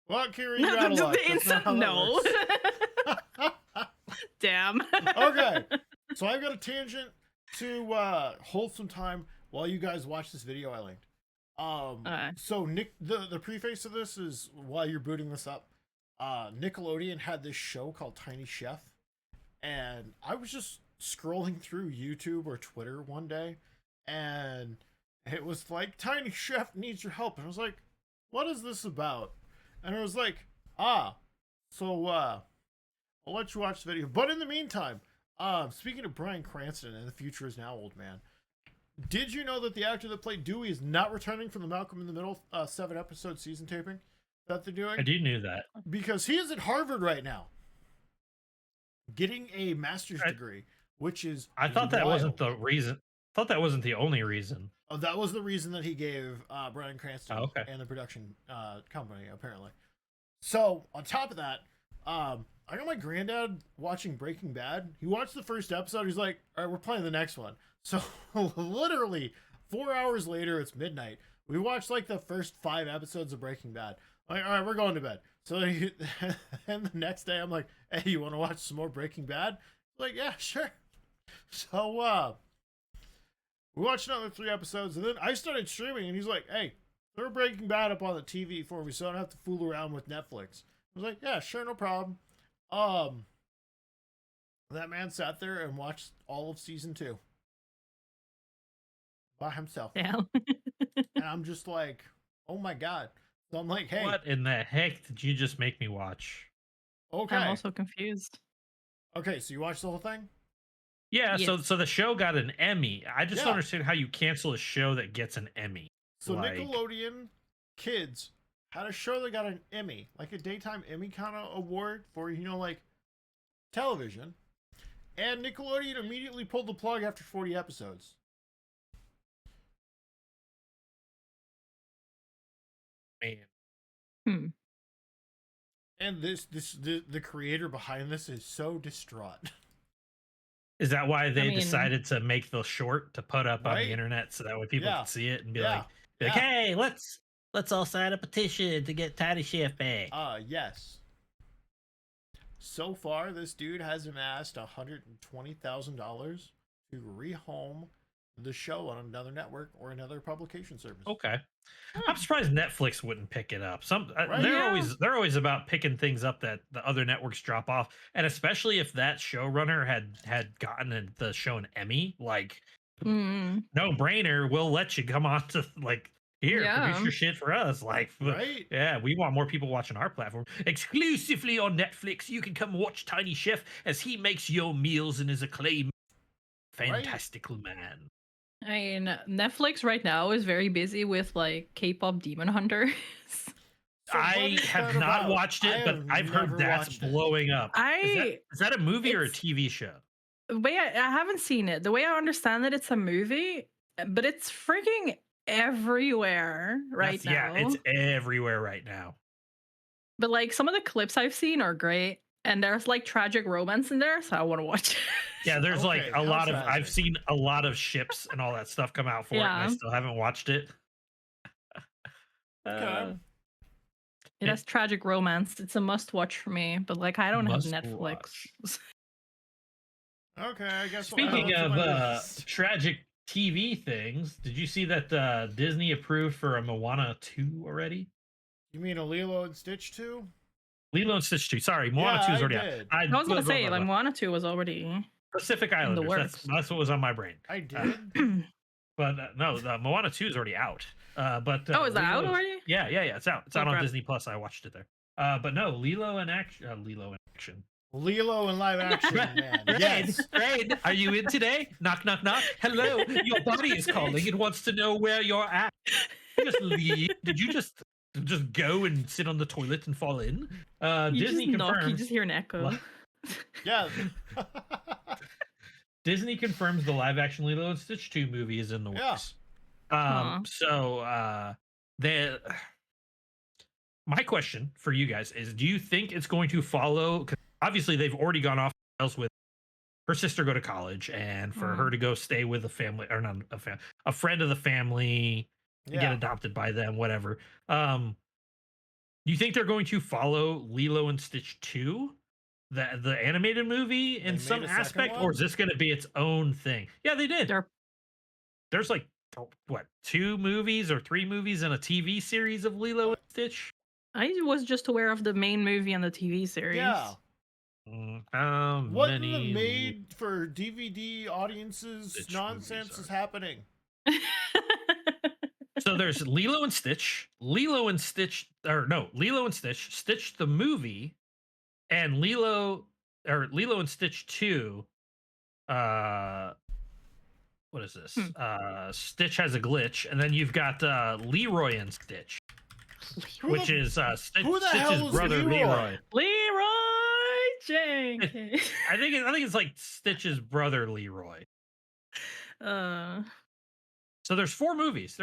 Well, Kirari, No, you're out of luck. the That's not instant how that no. works. Damn. Okay, so I've got a tangent to hold some time while you guys watch this video I linked. So Nick, the preface of this is while you're booting this up, Nickelodeon had this show called Tiny Chef, and I was just scrolling through YouTube or Twitter one day, and it was like, Tiny Chef needs your help, and I was like, what is this about? And it was like, so I'll let you watch the video. But in the meantime, speaking of Bryan Cranston and the future is now, old man, did you know that the actor that played Dewey is not returning from the Malcolm in the Middle 7-episode season taping that they're doing? I do knew that. Because he is at Harvard right now, getting a master's degree, which is I thought that wasn't wild. the reason. I thought that wasn't the only reason. Oh, that was the reason that he gave Bryan Cranston Oh, okay. and the production company, apparently. So, on top of that, I got my granddad watching Breaking Bad. He watched the first episode. He's like, all right, we're playing the next one. So, literally, 4 hours later, it's midnight. We watched, like, the first 5 episodes of Breaking Bad. I'm like, all right, we're going to bed. So, and the next day, I'm like, hey, you want to watch some more Breaking Bad? He's like, yeah, sure. So, we watched another 3 episodes, and then I started streaming, and he's like, hey, throw Breaking Bad up on the TV for me so I don't have to fool around with Netflix. I was like, yeah, sure, no problem. That man sat there and watched all of season 2 by himself. Damn. And I'm just like, oh my god. So I'm like, hey, What in the heck did you just make me watch? okay. I'm also confused. Okay, so you watched the whole thing? Yeah, Yes. so the show got an Emmy. I just Yeah. don't understand how you cancel a show that gets an Emmy. So Like- Nickelodeon Kids had a show that got an Emmy, like a daytime Emmy kind of award for, like television. And Nickelodeon immediately pulled the plug after 40 episodes. Man. And the creator behind this is so distraught. Is that why they mean- decided to make the short to put up on Right? the internet so that way people Yeah. can see it and be Yeah. like, Yeah. hey, let's all sign a petition to get Tiny Chef back. Yes. So far, this dude has amassed $120,000 to rehome the show on another network or another publication service. Okay. I'm surprised Netflix wouldn't pick it up. Right? They're always about picking things up that the other networks drop off, and especially if that showrunner had gotten the show an Emmy, like Mm. no brainer, we'll let you come on to like here Yeah. produce your shit for us. Like, Right? yeah, we want more people watching our platform exclusively on Netflix. You can come watch Tiny Chef as he makes your meals and is acclaimed fantastical man. I mean, Netflix right now is very busy with like K-pop Demon Hunters. So what I is have that not about? watched it, but I've heard never that's watched it. blowing up. I Is that a movie or a it's- TV show? the way I haven't seen it. The way I understand it, it's a movie, but it's freaking everywhere right now. Yeah, it's everywhere right now. But like some of the clips I've seen are great, and there's like tragic romance in there, so I want to watch it. Yeah, there's like Okay, a how lot of I've tragic. seen a lot of ships and all that stuff come out for it, and I Yeah. still haven't watched it. Okay. It has tragic romance. It's a must-watch for me, but like I don't have Must Netflix. watch. Okay, I guess we'll add Speaking that to of my list. tragic TV things, did you see that Disney approved for a Moana 2 already? You mean a Lilo and Stitch 2? Lilo and Stitch 2. Sorry, Moana Yeah, 2 is I already out. did. I was gonna say blah, like blah. Moana 2 was already. Pacific the Islanders. works. That's what was on my brain. I did. But no, the Moana 2 is already out. But Oh, is that out Lilo's- already? Yeah, it's out. It's Oh, out on crap. Disney Plus. I watched it there. But no, Lilo in action. Lilo in action. Lilo in live action, man. Rain, Yes. Rain, are you in today? Knock, knock, knock. Hello, your body is calling. It wants to know where you're at. You just leave. Did you just go and sit on the toilet and fall in? You Disney just knock, confirms. you just hear an echo. Li- Yeah. Disney confirms the live-action Lilo and Stitch 2 movie is in the Yeah. works. Huh. So my question for you guys is: do you think it's going to follow? 'Cause obviously, they've already gone off the rails with her sister go to college, and for her to go stay with a family or not a friend of the family, get Yeah. adopted by them, whatever. Do you think they're going to follow Lilo and Stitch 2? The animated movie in They some made a second aspect, one? or is this going to be its own thing? Yeah, they did. They're There's like what 2 movies or 3 movies and a TV series of Lilo and Stitch. I was just aware of the main movie and the TV series. Yeah. How What in many? the made for DVD audiences Stitch nonsense movies is are- happening? So there's Lilo and Stitch, Lilo and Stitch Stitch the movie, and Lilo and Stitch 2. What is this? Stitch has a glitch, and then you've got Leroy and Stitch, Who which the- is who the hell Stitch's is brother Leroy? Leroy Jenkins. I think it's like Stitch's brother Leroy. So there's 4 movies.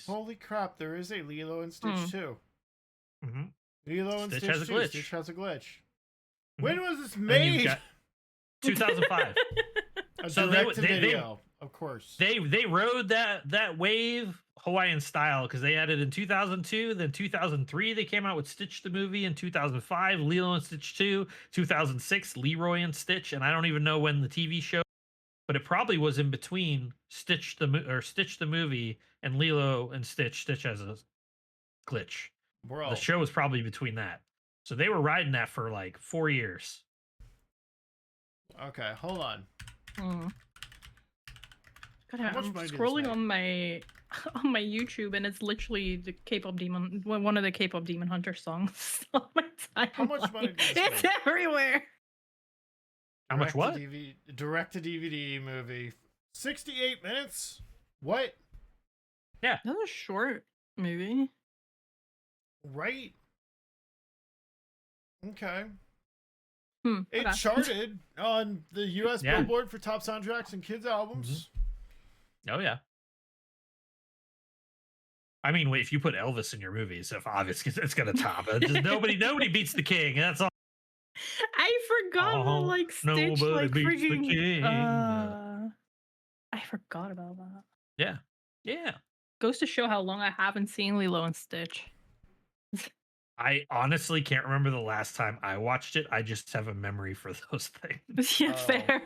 Holy crap, there is a Lilo and Stitch 2. hmm Lilo and Stitch Stitch has a 2. glitch. Stitch has a glitch. Mhm. When was this Then you've made? got 2005. A So direct to they- video, of course. They rode that wave Hawaiian style because they had it in 2002, then 2003 they came out with Stitch the movie, in 2005 Lilo and Stitch 2, 2006 Leroy and Stitch, and I don't even know when the TV show, but it probably was in between Stitch the movie and Lilo and Stitch. Stitch has a glitch. Bro. The show was probably between that. So they were riding that for like 4 years. Okay, hold on. God, How much I'm money did this scrolling make? on my YouTube, and it's literally the K-pop demon, one of the K-pop Demon Hunter songs on my timeline. How much money did this It's make? everywhere. How much what? Direct to DVD movie. 68 minutes? What? Yeah. That was a short movie. Right? Okay. It Okay. charted on the US Yeah. Billboard for top soundtracks and kids albums. Oh yeah. I mean, if you put Elvis in your movies, if obviously it's gonna top it. Just nobody beats the king. That's all. I forgot about Oh, like Stitch, nobody like beats the freaking. king. I forgot about that. Yeah. Yeah. Goes to show how long I haven't seen Lilo and Stitch. I honestly can't remember the last time I watched it. I just have a memory for those things. Yeah, Oh. fair.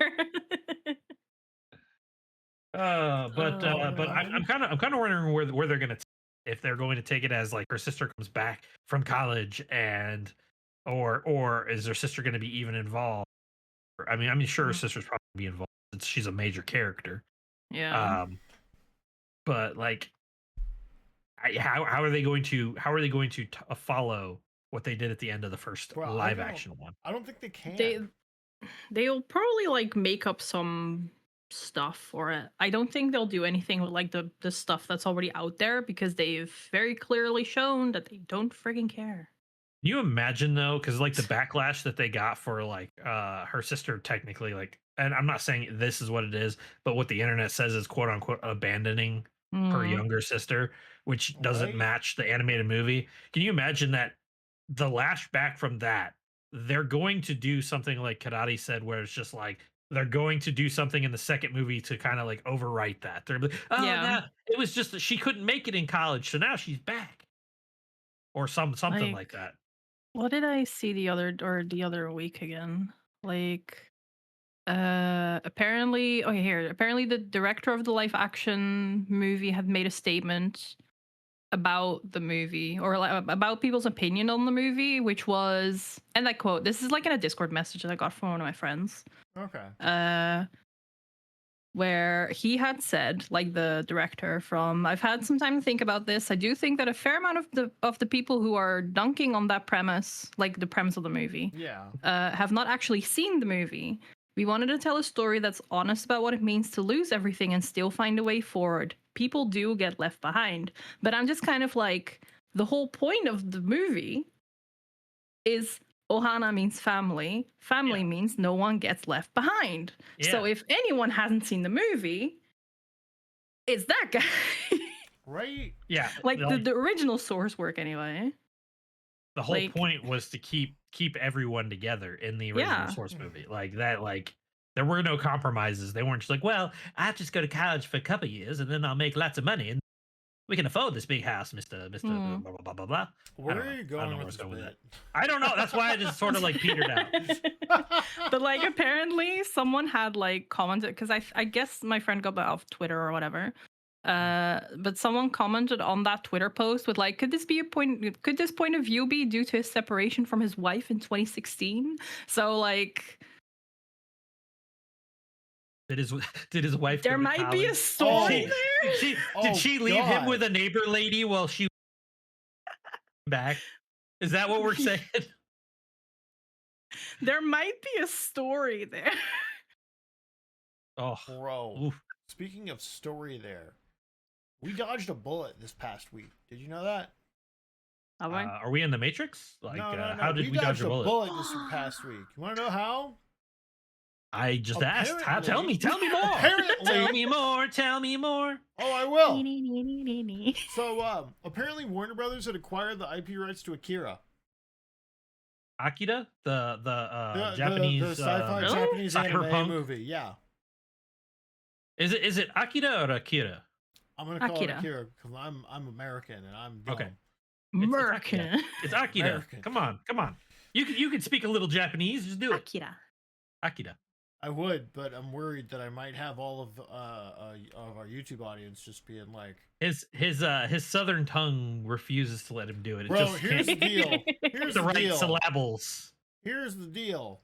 But I'm kind of wondering where they're gonna if they're going to take it as like her sister comes back from college and or is her sister going to be even involved? I mean sure her sister's probably gonna be involved since she's a major character. Yeah. But like, how are they going to follow what they did at the end of the first Bro, live action one? I don't think they can. They'll probably like make up some stuff for it. I don't think they'll do anything with like the stuff that's already out there because they've very clearly shown that they don't friggin' care. Can you imagine though, because like the backlash that they got for like her sister technically like, and I'm not saying this is what it is, but what the internet says is quote unquote abandoning her younger sister, which doesn't Right. match the animated movie. Can you imagine that the lashback from that? They're going to do something like Kirari said, where it's just like they're going to do something in the second movie to kind of like overwrite that. They're like, oh Yeah. no, it was just that she couldn't make it in college, so now she's back, or something like that. What did I see the other week again? Like apparently the director of the live action movie had made a statement about the movie or like, about people's opinion on the movie, which was, and I quote, this is like in a Discord message that I got from one of my friends. Okay. Where he had said, like the director from, I've had some time to think about this. I do think that a fair amount of the people who are dunking on that premise, like the premise of the movie, have not actually seen the movie. We wanted to tell a story that's honest about what it means to lose everything and still find a way forward. People do get left behind. But I'm just kind of like, the whole point of the movie is Ohana means family. Family means no one gets left behind. Yeah. So if anyone hasn't seen the movie, it's that guy. Right? Yeah. Like the original source work anyway. The whole point was to keep everyone together in the original source movie. Like that, like there were no compromises. They weren't just like, well, I have to just go to college for a couple of years and then I'll make lots of money and we can afford this big house, Mr. Blah, blah, blah, blah, blah. Where are you going with that? I don't know. That's why I just sort of like petered out. But like apparently someone had like commented, because I guess my friend got that off Twitter or whatever. But someone commented on that Twitter post with like, could this point of view be due to his separation from his wife in 2016? So like, did his wife? There might be a story there. Did she leave him with a neighbor lady while she back? Is that what we're saying? There might be a story there. Oh, bro. Oof. Speaking of story there, we dodged a bullet this past week. Did you know that? Are we in the Matrix? Like, no. How did we dodge a bullet this past week? You want to know how? I just asked. Tell me more. Apparently, tell me more. Oh, I will. So, apparently Warner Brothers had acquired the IP rights to Akira. Akira, the Japanese, the sci-fi Japanese anime movie. Yeah. Is it Akira or Akira? I'm gonna call it Akira because I'm American and I'm dumb. Okay. American. It's Akira. American. Come on. You can speak a little Japanese. Just do it. Akira. Akira. I would, but I'm worried that I might have all of our YouTube audience just being like, His southern tongue refuses to let him do it. It "Bro, just here's the can't deal. get Here's the the right deal. syllables. Here's the deal.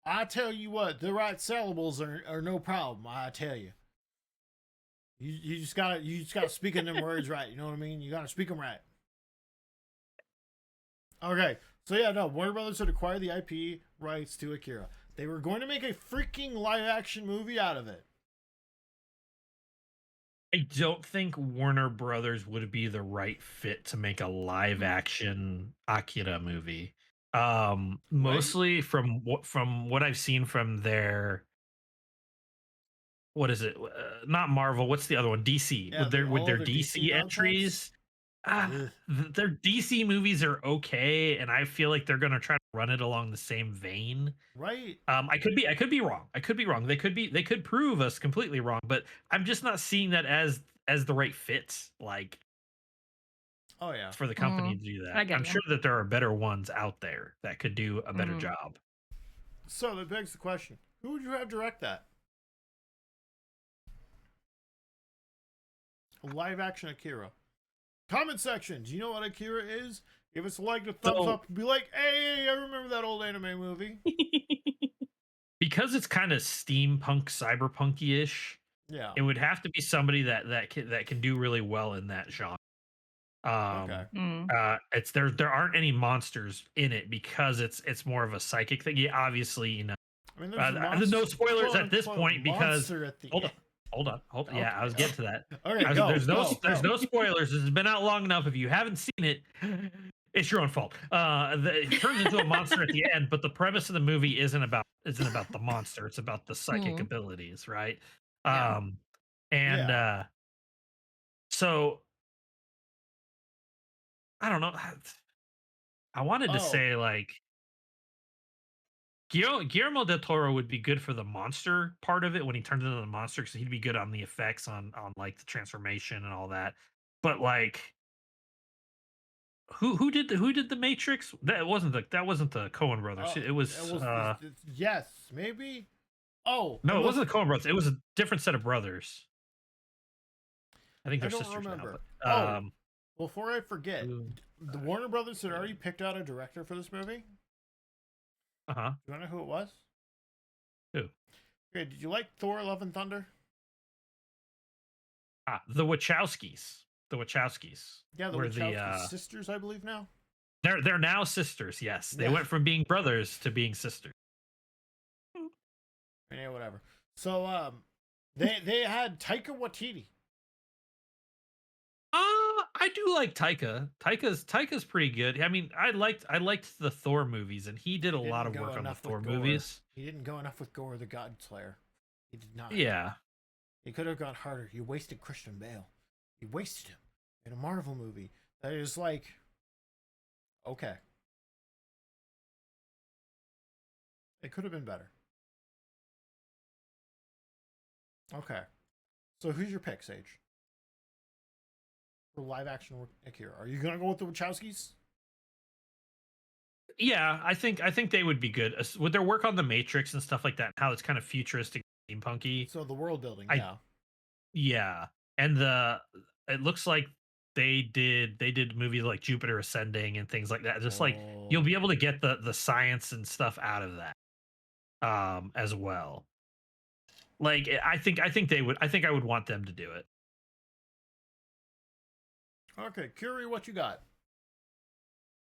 I tell you what, the right syllables are no problem. I tell you. You just gotta speak in them words right. You know what I mean? You gotta speak them right. Okay, so yeah, no. Warner Brothers had acquired the IP rights to Akira. They were going to make a freaking live action movie out of it. I don't think Warner Brothers would be the right fit to make a live action Akira movie. Mostly from what I've seen from their, what is it? Not Marvel. What's the other one? DC. Yeah, With their their DC nonsense. entries. Ugh. Their DC movies are okay, and I feel like they're gonna try to run it along the same vein. Right? I could be wrong. I could be wrong. They could prove us completely wrong, but I'm just not seeing that as the right fit, like, Oh yeah. for the company to do that. I get I'm you. sure that there are better ones out there that could do a better job. So that begs the question: who would you have direct that? A live action Akira. Comment section. Do you know what Akira is? Give us a like, a thumbs up, and be like, "Hey, I remember that old anime movie." Because it's kind of steampunk, cyberpunky-ish. Yeah. It would have to be somebody that can do really well in that genre. Okay. It's there aren't any monsters in it because it's more of a psychic thing. Yeah, obviously, you know. I mean, there's No spoilers quote, at this unquote, point because at the hold on, end. hold on. Okay. Yeah, I was getting to that. Okay, There's no spoilers. This has been out long enough. If you haven't seen it, it's your own fault. It turns into a monster at the end, but the premise of the movie isn't about the monster. It's about the psychic abilities, right? Yeah. And Yeah. so I don't know. I wanted to Oh. say, like, Guillermo del Toro would be good for the monster part of it when he turns into the monster, because he'd be good on the effects, on like the transformation and all that. But like, who did the Matrix? That wasn't the Coen brothers. Oh, It was, yes, maybe. Oh no, it wasn't the Coen brothers. It was a different set of brothers. I think I they're don't sisters remember. now. But, Before I forget, the Warner Brothers had already picked out a director for this movie. uh huh. Do you want to know who it was? Who? Okay, did you like Thor: Love and Thunder? The Wachowskis. The Wachowskis. Yeah, the were Wachowski sisters, I believe now. They're now sisters. Yes, they went from being brothers to being sisters. Yeah, whatever. So they had Taika Waititi. I do like Taika. Taika's pretty good. I mean, I liked the Thor movies, and he did a lot of work on the Thor movies. He didn't go enough with Gore the God Slayer. He did not. Yeah. He could have gone harder. You wasted Christian Bale. You wasted him in a Marvel movie that is like, okay. It could have been better. Okay. So who's your pick, Sage? For live action Akira. Are you gonna go with the Wachowskis? Yeah, I think they would be good with their work on the Matrix and stuff like that. How it's kind of futuristic, steampunky. So the world building, yeah, and it looks like they did movies like Jupiter Ascending and things like that. Just like you'll be able to get the science and stuff out of that, as well. Like, I think I would want them to do it. Okay, Kirari, what you got?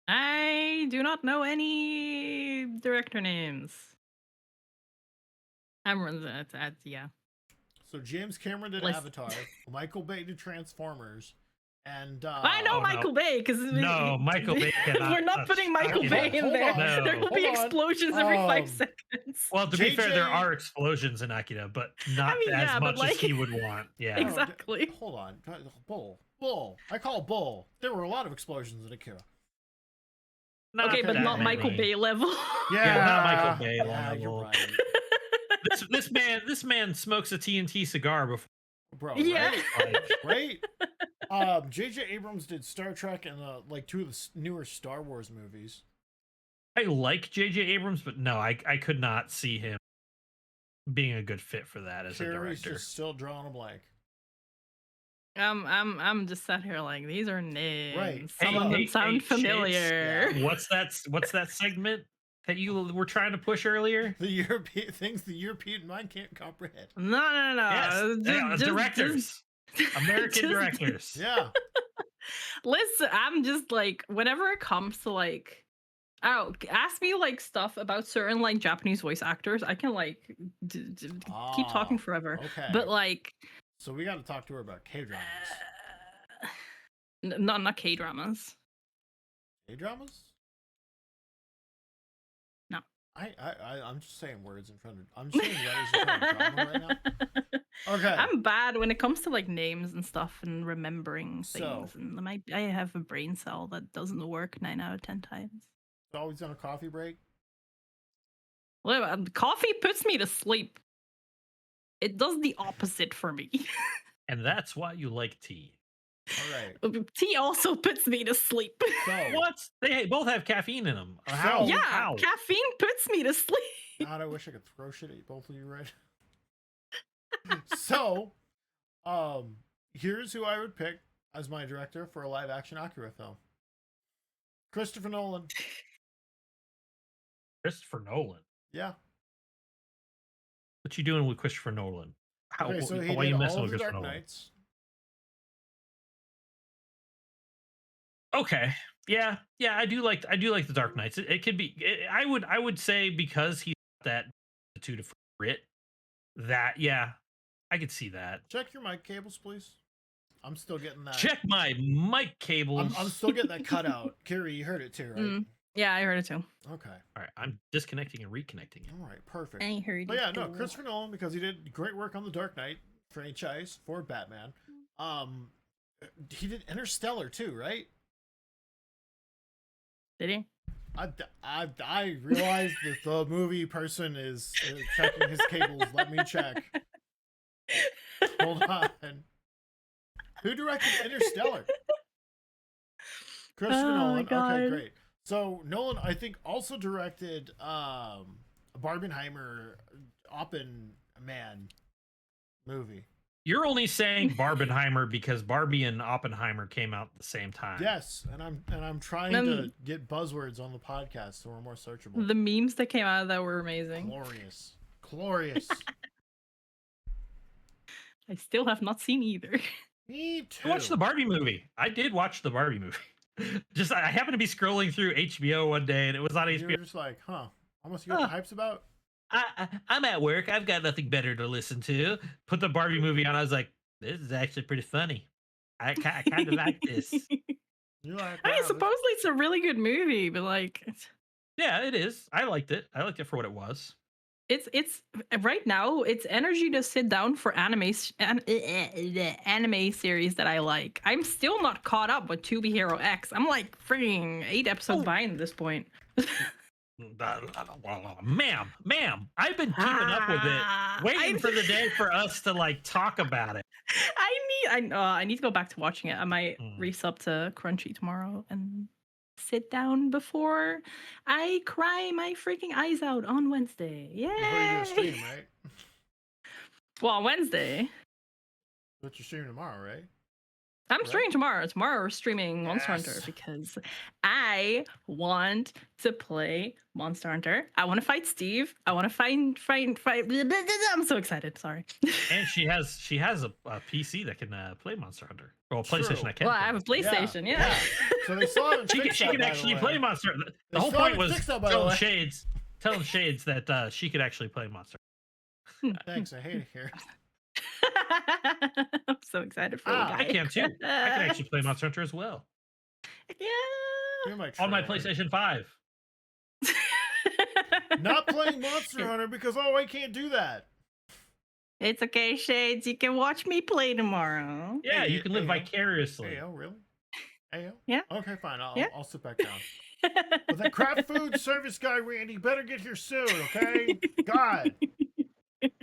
I do not know any director names. Yeah. So James Cameron did Avatar, Michael Bay did Transformers, and I know Michael Bay because Michael Bay cannot we're not putting Michael Bay in there. No. There will be explosions every 5 seconds. Well, to be fair, there are explosions in Akira, but not as much as he would want. Yeah, exactly. Hold on, bull. I call bull. There were a lot of explosions in Akira. Okay, but not Michael Bay level. Yeah, not Michael Bay level. You're right. This man smokes a TNT cigar before. Bro, yeah, right? J.J. Abrams did Star Trek and like 2 of the newer Star Wars movies. I like J.J. Abrams, but no, I could not see him being a good fit for that as a Kirari's director. just still drawing a blank. I'm just sat here like these are names. Some Hey, of them hey, sound hey, Shades. familiar. Yeah. What's that segment that you were trying to push earlier? The European things the European mind can't comprehend. No. Yes, yeah, directors, American just- directors. Yeah. Listen, I'm just like, whenever it comes to like, oh, ask me like stuff about certain like Japanese voice actors. I can like keep talking forever. Okay. But like, So we got to talk to her about K-dramas. not K-dramas. K-dramas? No. I'm just saying words in front of. I'm just saying letters in front of drama right now. Okay. I'm bad when it comes to like names and stuff and remembering So- things. And I have a brain cell that doesn't work 9 out of 10 times. Always on a coffee break. Well, coffee puts me to sleep. It does the opposite for me. And that's why you like tea. All right. Tea also puts me to sleep. So, What? They both have caffeine in them. So- How? Yeah, How? caffeine puts me to sleep. God, I wish I could throw shit at both of you right. So, here's who I would pick as my director for a live-action Akira film. Christopher Nolan. Christopher Nolan. Yeah. What you doing with Christopher Nolan? How? Okay, so he why did you all messing of with the Christopher Dark Nolan? Knights. Okay. Yeah. I do like the Dark Knights. It could be. I would say because he's got that attitude of grit. That I could see that. Check your mic cables, please. I'm still getting that. Check my mic cables. I'm still getting that cut out. Kiri, you heard it too, right? Mm. Yeah, I heard it too. Okay. All right, I'm disconnecting and reconnecting it. All right, perfect. I heard But it yeah, no, too. Christopher Nolan, because he did great work on the Dark Knight franchise for Batman. He did Interstellar too, right? Did he? I realized that the movie person is checking his cables. Let me check. Hold on. Who directed Interstellar? Christopher Oh my Nolan. Okay, God. great. So Nolan, I think, also directed Barbenheimer Man movie. You're only saying Barbenheimer because Barbie and Oppenheimer came out at the same time. Yes, and I'm trying to get buzzwords on the podcast so we're more searchable. The memes that came out of that were amazing. Glorious. I still have not seen either. Me too. I watched the Barbie movie. I did watch the Barbie movie. Just I happened to be scrolling through HBO one day and it was on You were HBO. just like, huh? Almost what the hype's about. I'm at work. I've got nothing better to listen to. Put the Barbie movie on. I was like, this is actually pretty funny. I kind of like this. You're like, I mean, wow, supposedly it's a really good movie, but like, Yeah, it is. I liked it. I liked it for what it was. it's right now it's energy to sit down for anime series that I like. I'm still not caught up with To Be Hero X. I'm like freaking 8 episodes behind at this point. Ma'am, I've been keeping up with it, waiting for the day for us to like talk about it. I need to go back to watching it. I might Mm. resub to Crunchy tomorrow and sit down before I cry my freaking eyes out on Wednesday. before you do a Yay! stream, right? Well, on Wednesday. But you're streaming tomorrow, right? I'm Right. streaming tomorrow. Tomorrow we're streaming Monster Hunter Yes. because I want to play Monster Hunter. I want to fight Steve. I want to fight. I'm so excited. Sorry. And she has a PC that can play Monster Hunter. Well, PlayStation True. that can. Well, I play have a Monster PlayStation. Yeah. So they still haven't She fixed she that, could by actually the play way. Monster. They The whole still point haven't was fixed that, by the telling way. Shades that she could actually play Monster. Thanks, I hate it here. I'm so excited for the Ah, guy. I can too. I can actually play Monster Hunter as well Yeah. You're my on my trailer. PlayStation 5. Not playing Monster Hunter because I can't do that. It's okay, Shades. You can watch me play tomorrow. Yeah, Hey, you can live hey, vicariously. Ayo, really? Ayo? Yeah. Okay, fine. I'll Yeah. I'll sit back down. But that crap food service guy, Randy, better get here soon, okay? God.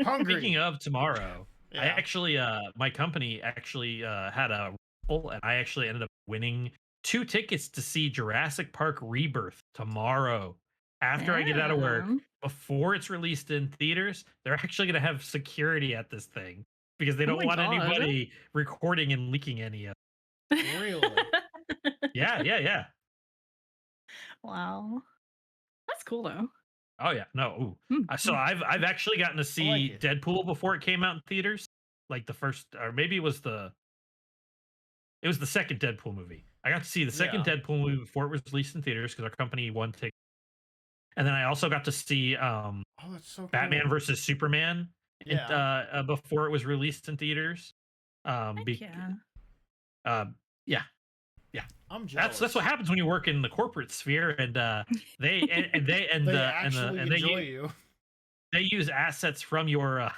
Hungry. Speaking of tomorrow, Yeah. I actually my company actually had a raffle and I actually ended up winning 2 tickets to see Jurassic Park Rebirth tomorrow after I get out of work. Yeah. before it's released in theaters, they're actually going to have security at this thing because they Oh don't my want God. anybody recording and leaking any of. Really? Yeah, yeah, yeah. Wow. That's cool though. Oh yeah, no. Ooh. So Mm. I've actually gotten to see it. Deadpool before it came out in theaters, like the first, or maybe it was the second Deadpool movie. I got to see the second Yeah. Deadpool movie before it was released in theaters because our company won tickets. And then I also got to see Oh, that's so cool. Batman versus Superman Yeah. before it was released in theaters. Heck yeah. Yeah, yeah. I'm jealous. That's what happens when you work in the corporate sphere, and they They actually enjoy you. they use assets from your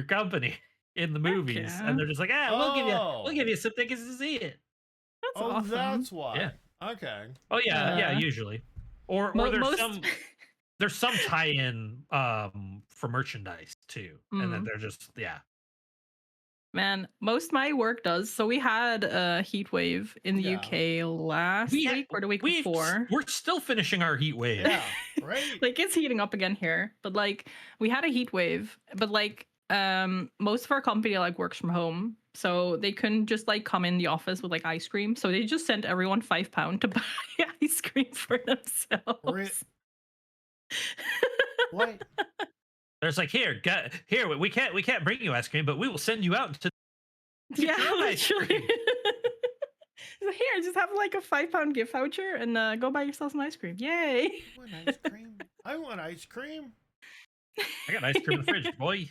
company in the movies, yeah. and they're just like, we'll give you some tickets to see it. That's Oh, awesome. that's why. Yeah. Okay. Oh yeah, yeah, Yeah. usually, or there's some tie-in for merchandise too, and then they're just Man, most my work does. So we had a heat wave in the Yeah. UK last week or the week before. We're still finishing our heat wave. Yeah. Right. Like it's heating up again here, but like we had a heat wave, but like most of our company like works from home, so they couldn't just like come in the office with like ice cream, so they just sent everyone £5 to buy ice cream for themselves. What? There's like here we can't bring you ice cream, but we will send you out to Yeah, your own ice literally. cream. So here, just have like a £5 gift voucher and go buy yourself some ice cream. Yay! I want ice cream. I want ice cream. I got ice cream in the fridge, boy.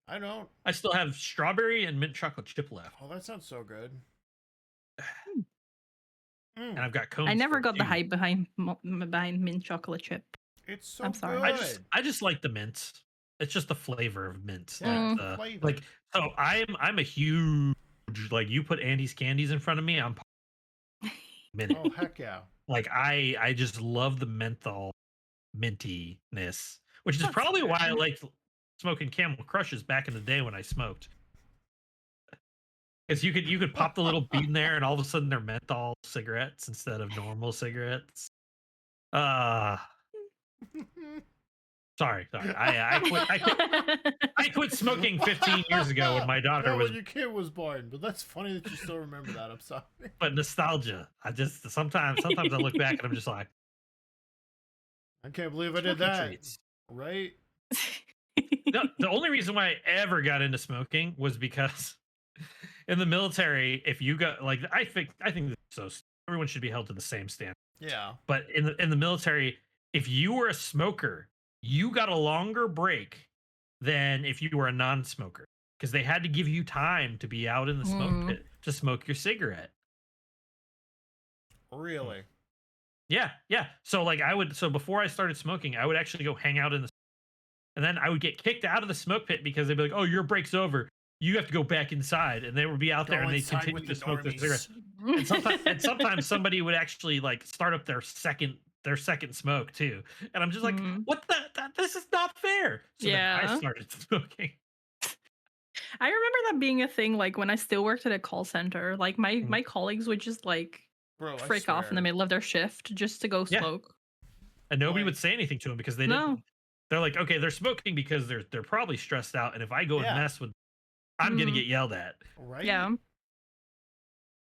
I don't. I still have strawberry and mint chocolate chip left. Oh, that sounds so good. And I've got cones. I never for it, got the too. hype behind mint chocolate chip. It's so I'm sorry. good. I just like the mint. It's just the flavor of mint. Yeah, that, flavor. like so I'm a huge, like, you put Andy's candies in front of me, I'm mint. Oh, heck yeah. Like I just love the menthol mintiness, which is That's probably why I fair. liked smoking Camel Crushes back in the day when I smoked. Because you could pop the little bead in there, and all of a sudden they're menthol cigarettes instead of normal cigarettes. Sorry. I quit smoking 15 years ago when my daughter was. When your kid was born, but that's funny that you still remember that. I'm sorry. But nostalgia. I just sometimes I look back and I'm just like, I can't believe I did smoking that. treats. Right? No, the only reason why I ever got into smoking was because in the military, if you got like, I think so. Everyone should be held to the same standard. Yeah. But in the military, if you were a smoker, you got a longer break than if you were a non-smoker, because they had to give you time to be out in the smoke pit to smoke your cigarette. Really? Yeah. So like so before I started smoking, I would actually go hang out in the, and then I would get kicked out of the smoke pit because they'd be like, "Oh, your break's over. You have to go back inside," and they would be out there and they continue to smoke their cigarettes. And sometimes somebody would actually like start up their second smoke too, and I'm just like, "What this is not fair." So then I started smoking. I remember that being a thing, like when I still worked at a call center. Like my colleagues would just like frick off in the middle of their shift just to go smoke, and nobody would say anything to them because they didn't. They're like, okay, they're smoking because they're probably stressed out, and if I go and mess with, I'm gonna get yelled at. Right? Yeah.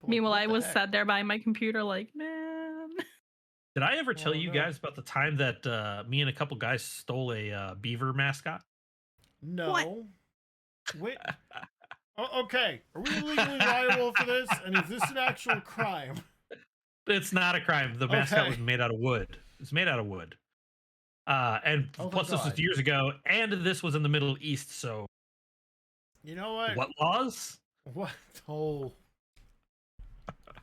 Meanwhile, I was sat there by my computer like, man. Did I ever tell you guys about the time that me and a couple guys stole a beaver mascot? No. What? Wait. Okay. Are we legally liable for this? And is this an actual crime? It's not a crime. The mascot was made out of wood. It's made out of wood. And plus this was years ago, and this was in the Middle East, so you know what? What laws? What? Oh.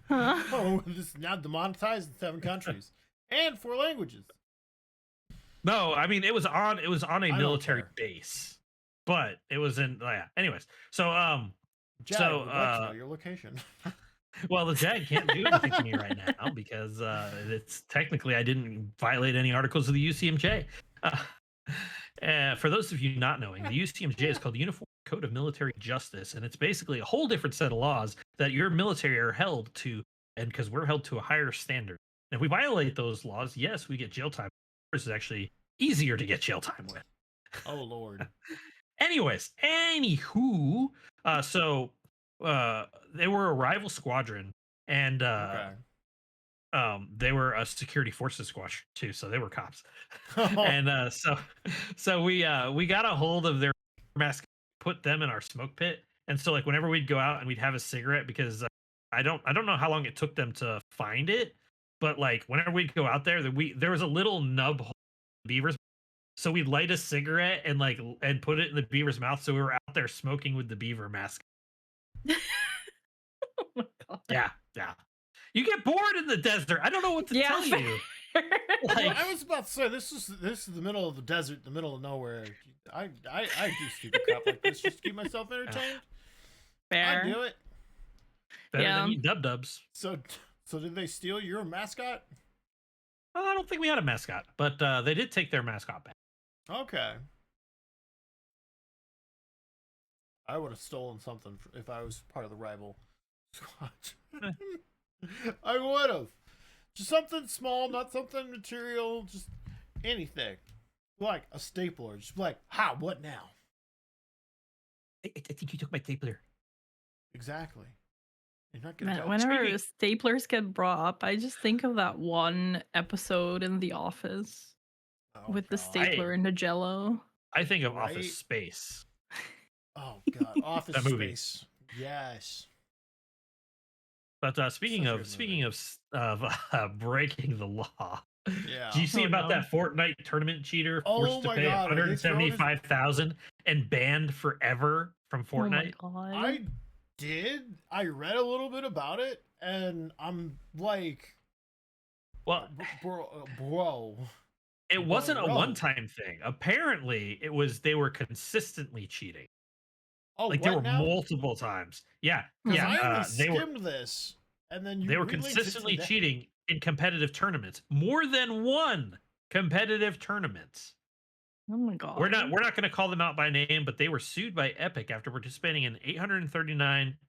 Huh? Oh, this is now demonetized in 7 countries and 4 languages. No, I mein, it was on a military base, but it was in anyways. So Jag, so would like to know your location. Well, the JAG can't do anything to me right now because it's technically I didn't violate any articles of the UCMJ. For those of you not knowing, the UCMJ is called the Uniform Code of Military Justice, and it's basically a whole different set of laws that your military are held to, and because we're held to a higher standard. And if we violate those laws, yes, we get jail time. Ours is actually easier to get jail time with. Oh Lord. Anyways, anywho, so they were a rival squadron, and Okay. they were a security forces squadron too, so they were cops. Oh, And so we got a hold of their mask, put them in our smoke pit, and so like whenever we'd go out and we'd have a cigarette, because I don't know how long it took them to find it, but like whenever we'd go out there, there was a little nub hole in the beaver's, so we'd light a cigarette and and put it in the beaver's mouth, so we were out there smoking with the beaver mask. Oh my god. Yeah, yeah. You get bored in the desert. I don't know what to Yeah, tell you. well, Like, I was about to say this is the middle of the desert, the middle of nowhere. I do stupid crap like this just to keep myself entertained. I Fair. do it. better Yeah. than eating dub-dubs. So did they steal your mascot? Well, I don't think we had a mascot, but they did take their mascot back. Okay. I would have stolen something if I was part of the rival squad. I would have. Just something small, not something material, just anything. Like a stapler. Just like, how? What now? I think you took my stapler. Exactly. You're not gonna go. Whenever Speaking- staplers get brought up, I just think of that one episode in The Office Oh, with the God. stapler and the jello. I think of Right? Office Space. Oh God, Office That movie. Space. Yes. But speaking Such a of good speaking of breaking the law, Yeah. do you see Oh, about no. that Fortnite tournament cheater Oh forced to my pay God, are they throwing his- 175,000 and banned forever from Oh my Fortnite? god. I did. I read a little bit about it, and I'm like, Well, bro. it wasn't a bro. one-time thing. Apparently, they were consistently cheating. Oh, Like what there were now? multiple times. Yeah, 'Cause yeah. I only They were skimmed this, and then you they were relinked it consistently today. cheating in competitive tournaments. More than one competitive tournament. Oh my god. We're not going to call them out by name, but they were sued by Epic after participating in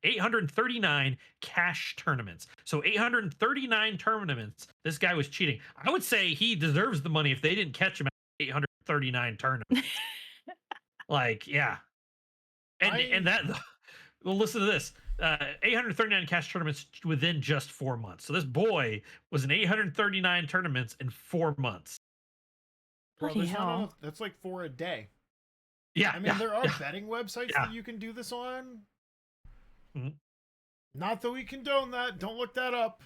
839 cash tournaments. So 839 tournaments. This guy was cheating. I would say he deserves the money if they didn't catch him at 839 tournaments. Like, yeah. And that, well, listen to this. 839 cash tournaments within just 4 months. So this boy was in 839 tournaments in 4 months. Bro, Bloody there's not hell. enough. That's like 4 a day. Yeah. I mean, yeah, there are yeah. betting websites Yeah. that you can do this on. Mhm. Not that we condone that. Don't look that up.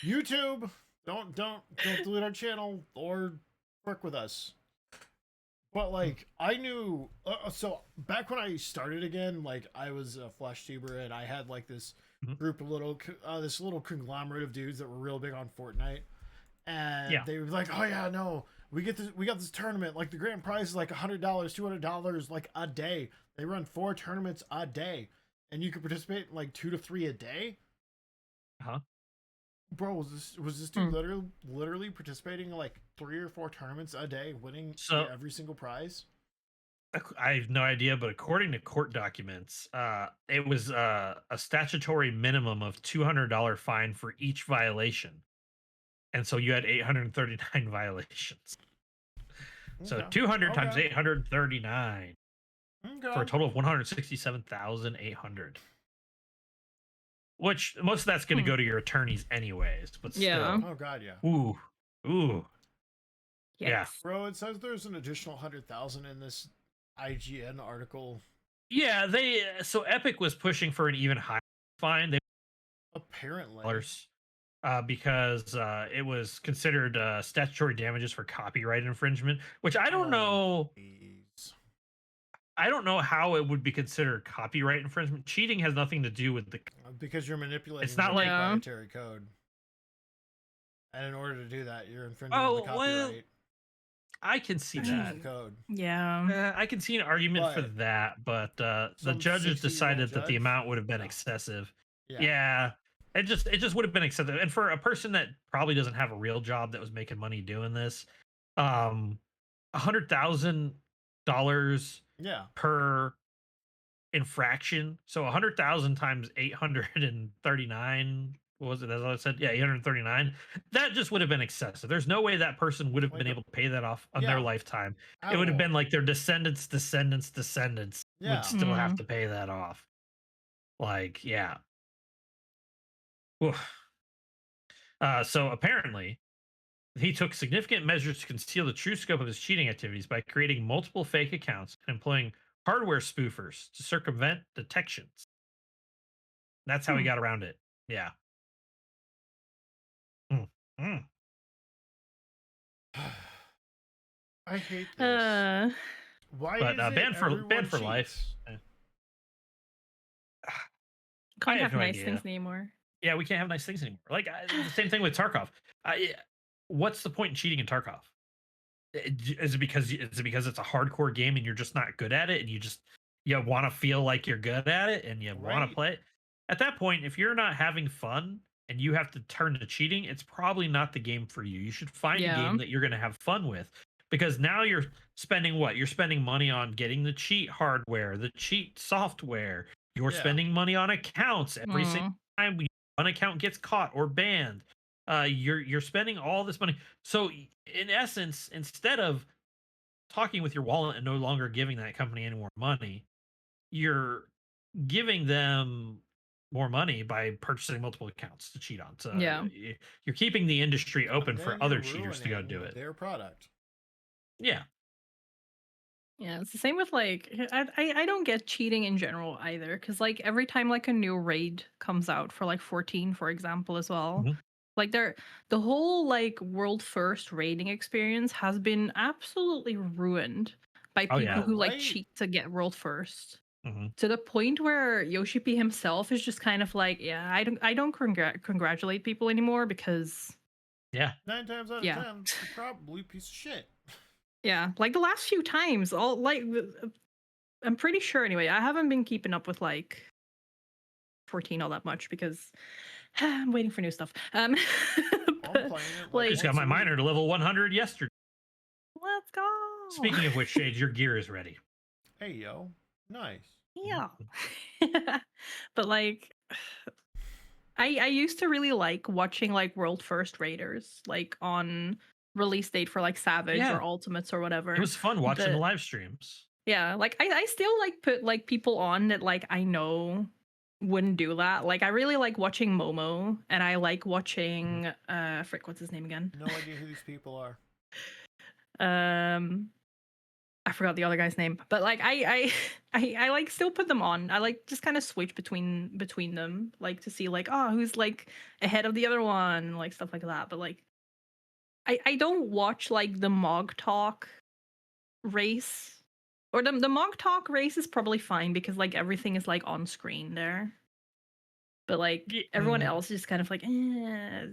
YouTube, don't delete our channel or work with us. But like, I knew. So back when I started again, like I was a flash tuber and I had like this Mhm. group of this little conglomerate of dudes that were real big on Fortnite, and Yeah. they were like, "Oh yeah, no, we got this tournament. Like the grand prize is like $100, $200 like a day. They run 4 tournaments a day, and you could participate in like 2 to 3 a day." Uh-huh. Bro, was this dude Hmm. literally participating in like 3 or 4 tournaments a day, winning So- every single prize? I have no idea, but according to court documents, it was a statutory minimum of $200 fine for each violation, and so you had 839 violations. So Okay. 200 times Okay. 839 Okay. for a total of 167,800. Which most of that's going to Hmm. go to your attorneys anyways, but still. Yeah. Oh god, yeah. Ooh. Yeah. Yikes. Bro, it says there's an additional 100,000 in this IGN article. Yeah, so Epic was pushing for an even higher fine. They Apparently. dollars because it was considered statutory damages for copyright infringement, which I don't know. Jeez. I don't know how it would be considered copyright infringement. Cheating has nothing to do with the. Because you're manipulating It's not the like- proprietary code. And in order to do that, you're infringing Oh, on the well, copyright I can see section of that. the code. Yeah. I can see an argument for But that, but the some judges 60-year-old decided that the judge? amount would have been No. excessive. Yeah. Yeah. It just would have been excessive. And for a person that probably doesn't have a real job that was making money doing this, $100,000 Yeah. per infraction. So 100,000 times 839 what was it? As I said, yeah, 839. That just would have been excessive. There's no way that person would have Like been a- able to pay that off on Yeah. their lifetime. At It would have been all. like their descendants Yeah. would still have to pay that off. Like, yeah. Oof. So apparently, he took significant measures to conceal the true scope of his cheating activities by creating multiple fake accounts and employing hardware spoofers to circumvent detections. That's how he Hmm. got around it. Yeah. Mm, mm. I hate this. Why But is it banned everyone for life. cheats? I Can't have have no nice idea. things anymore. Yeah, we can't have nice things anymore. Like the same thing with Tarkov. What's the point in cheating in Tarkov? Is it because it's a hardcore game and you're just not good at it, and you want to feel like you're good at it and you want Right. to play it? At that point, if you're not having fun and you have to turn to cheating, it's probably not the game for you. You should find a Yeah. game that you're going to have fun with, because now you're spending what? You're spending money on getting the cheat hardware, the cheat software. You're Yeah. spending money on accounts every single time one account gets caught or banned. You're spending all this money. So in essence, instead of talking with your wallet and no longer giving that company any more money, you're giving them more money by purchasing multiple accounts to cheat on. So Yeah. you're keeping the industry open And for then other you're cheaters to go ruining do it. their product. Yeah. Yeah, it's the same with like I don't get cheating in general either, because like every time like a new raid comes out for like 14, for example, as well, Mhm. like the whole like world first raiding experience has been absolutely ruined by Oh, people yeah. who like Right. cheat to get world first. Mhm. To the point where Yoshi P himself is just kind of like, yeah, I don't congratulate people anymore because Yeah. 9 times out of Yeah. 10, you're probably a piece of shit. yeah, like the last few times, all like I'm pretty sure anyway. I haven't been keeping up with like 14 all that much because I'm waiting for new stuff. I'm but, playing it I like just got once my a miner week. to level 100 yesterday. let's go. Speaking of which, Shades, your gear is ready. Hey yo, nice. yeah. but like I used to really like watching like world first raiders like on release date for like Savage Yeah. or Ultimates or whatever. It was fun watching the But- live streams. Yeah, like I still like put like people on that like I know wouldn't do that. Like I really like watching Momo, and I like watching frick, what's his name again? No idea who these people are. I forgot the other guy's name, but like I like still put them on. I like just kind of switch between them, like to see like, oh, who's like ahead of the other one, like stuff like that. But like I don't watch like the Mog Talk race. Or the Mog Talk race is probably fine because like everything is like on screen there. But like everyone else is just kind of like, yeah,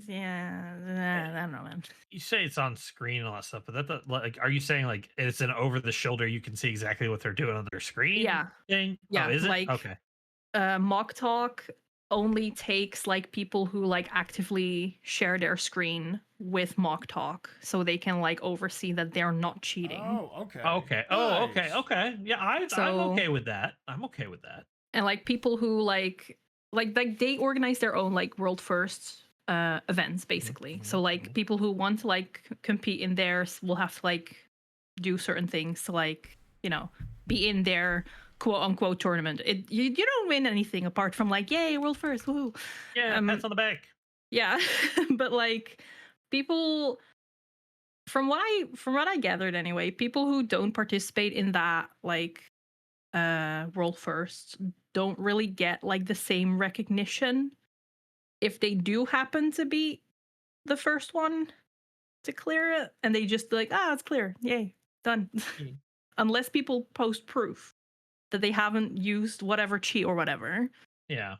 I don't know, man. You say it's on screen and all that stuff, but like, are you saying like it's an over the shoulder? You can see exactly what they're doing on their screen. Yeah. Thing. Yeah, Oh, is it? like- Okay. Mock Talk only takes like people who like actively share their screen with Mock Talk, so they can like oversee that they're not cheating. Oh, okay. Okay. Oh, okay. Nice. Okay. Yeah, I'm So- okay with that. I'm okay with that. And like people who like they organize their own like world first events basically. So like people who want to like compete in theirs will have to like do certain things to like, you know, be in their quote unquote tournament. You don't win anything apart from like, yay, world first, woohoo. Yeah, pats on the back. Yeah. But like people from what I gathered anyway, people who don't participate in that like world first don't really get like the same recognition if they do happen to be the first one to clear it, and they just like, it's clear, yay, done. Unless people post proof that they haven't used whatever cheat or whatever. Yeah.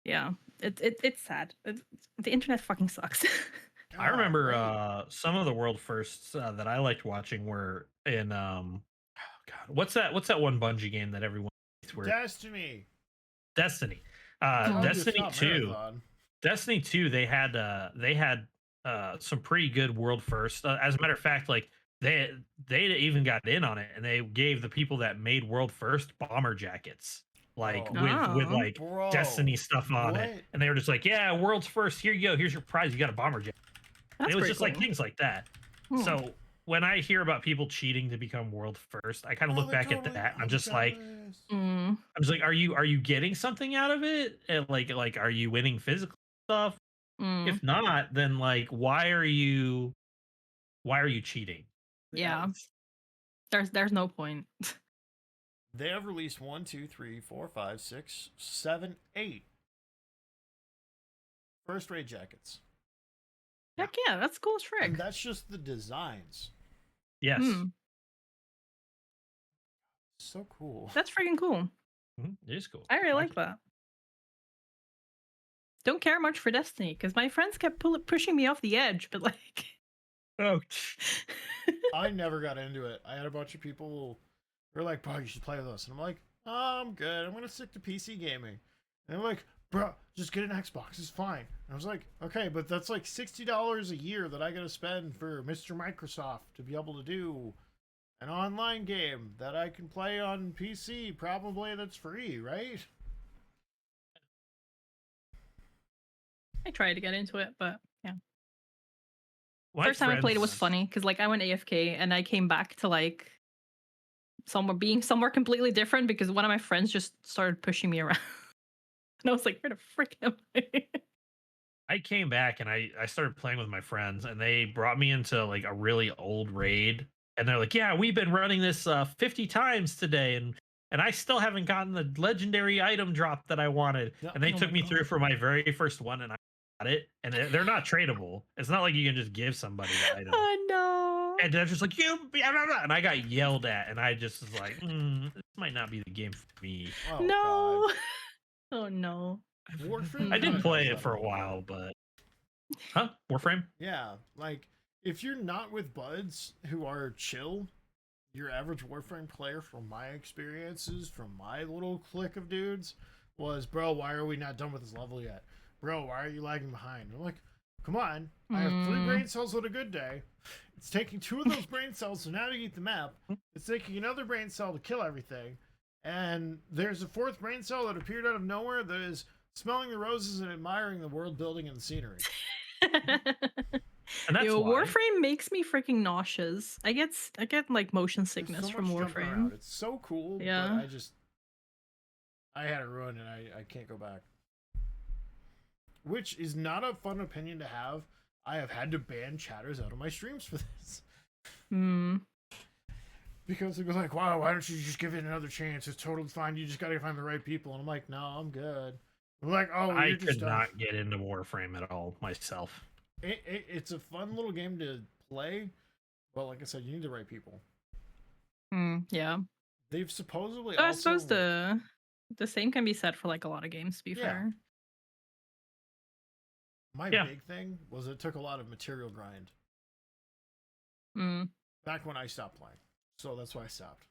Yeah, it's sad. The internet fucking sucks. I remember Golly. some of the world firsts that I liked watching were in oh God, what's that one Bungie game that everyone where Destiny. Destiny. Oh, Destiny It's not 2. Marathon. Destiny 2, they had some pretty good world first. As a matter of fact, like they even got in on it, and they gave the people that made world first bomber jackets. like Oh. with Oh. like Bro, Destiny stuff on it, what? and they were just like, "Yeah, world's first. Here you go. Here's your prize. You got a bomber jet." That's It was pretty just cool. like things like that. Hmm. So when I hear about people cheating to become world first, I kind of Oh, look they're back at totally- that. And I'm I'm just like, jealous. Mm, are you getting something out of it? And like are you winning physical stuff? mm, If not, then like why are you cheating? yeah. It's- There's no point. They have released 1, 2, 3, 4, 5, 6, 7, 8 first rate jackets. Heck yeah, that's cool as And frick. that's just the designs. Yes. Hmm. So cool. That's freaking cool. It is cool. I really like that. Don't care much for Destiny because my friends kept pushing me off the edge, but like, Oh, I never got into it. I had a bunch of people who were like, bro, you should play with us. And I'm like, oh, I'm good. I'm going to stick to PC gaming. And they're like, bro, just get an Xbox. It's fine. And I was like, okay, but that's like $60 a year that I got to spend for Mr. Microsoft to be able to do an online game that I can play on PC, probably that's free, right? I tried to get into it, but yeah. my First time I played it was friends- funny because like I went AFK and I came back to like somewhere completely different because one of my friends just started pushing me around. And I was like, where the frick am I? I came back and I started playing with my friends, and they brought me into like a really old raid, and they're like, "Yeah, we've been running this 50 times today, and I still haven't gotten the legendary item drop that I wanted." Yeah. And they Oh took my me through God. for my very first one, and I got it. And they're not tradable. It's not like you can just give somebody the item. Oh no. And they're just like, "You," blah, blah, blah," and I got yelled at, and I just was like, "This might not be the game for me." Oh, No. Oh no. God. Warframe I did kinda play has it that for a little while, bit. but Warframe. Yeah, like if you're not with buds who are chill, your average Warframe player, from my experiences, from my little clique of dudes, was, bro, why are we not done with this level yet? Bro, why are you lagging behind? I'm like, come on, I have 3 brain cells on a good day. It's taking 2 of those brain cells to navigate the map. It's taking another brain cell to kill everything. And there's a 4th brain cell that appeared out of nowhere that is smelling the roses and admiring the world building and the scenery. And that's Yo, why. Warframe makes me freaking nauseous. I get like motion There's sickness so from much jumping Warframe. around. It's so cool, Yeah. but I had it ruined and I can't go back. Which is not a fun opinion to have. I have had to ban chatters out of my streams for this. Hmm. Because they go like, wow, why don't you just give it another chance? It's totally fine. You just gotta find the right people. And I'm like, no, I'm good. They're like, oh, I you're just could not get into Warframe at all myself. It's a fun little game to play, but like I said, you need the right people. Yeah. They've supposedly So I also... suppose the same can be said for like a lot of games, to be Yeah. fair. My Yeah. big thing was it took a lot of material grind Mm, back when I stopped playing. So that's why I stopped.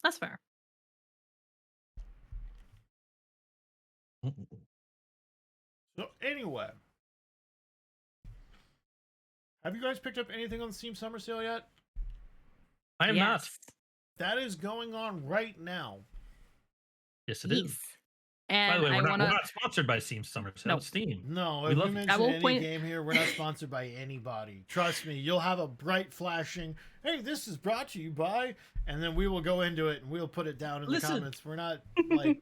that's fair. So anyway, have you guys picked up anything on the Steam Summer Sale yet? I am not. Yes. That is going on right now. Yes, it is. Yes. By And the way, I we're wanna. not sponsored by Steam Summer Sale. No. It's Steam. No, We if love we you. mention I will any point- game here, we're not sponsored by anybody. Trust me, you'll have a bright flashing, hey, this is brought to you by, and then we will go into it and we'll put it down in Listen. the comments. We're not like,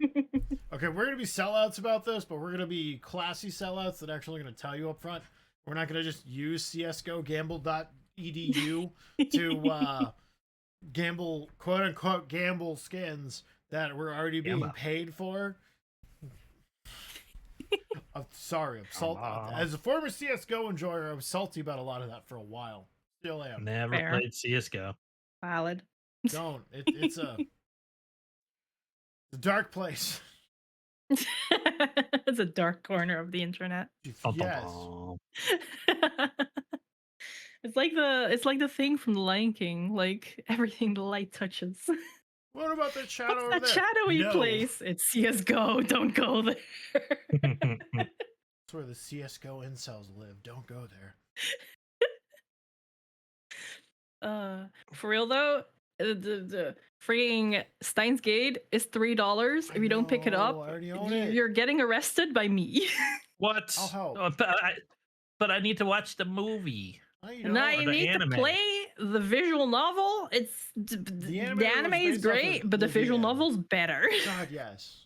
okay, we're going to be sellouts about this, but we're going to be classy sellouts that actually going to tell you up front. We're not going to just use CSGO gamble.edu to gamble, quote unquote, gamble skins that we're already being Gamble. paid for. I'm sorry, I'm salty. on. As a former CSGO enjoyer, I was salty about a lot of that for a while. Still am. Never Fair. played CSGO. Valid. Don't. It's a dark place. It's a dark corner of the internet. Bum, bum, Yes. bum. It's like the thing from The Lion King, like everything the light touches. What about that shadow What's over that there? shadowy No. place? It's CSGO. Don't go there. That's where the CSGO incels live. Don't go there. For real though, the freaking Steins Gate is $3. If you don't pick it know, up, I already own it. you're getting arrested by me. What? I'll help. But I need to watch the movie. No, you And now don't. you the need anime. to play the visual novel. It's The anime the was anime is based off great, of but the visual Oblivion. novel's better. God, yes.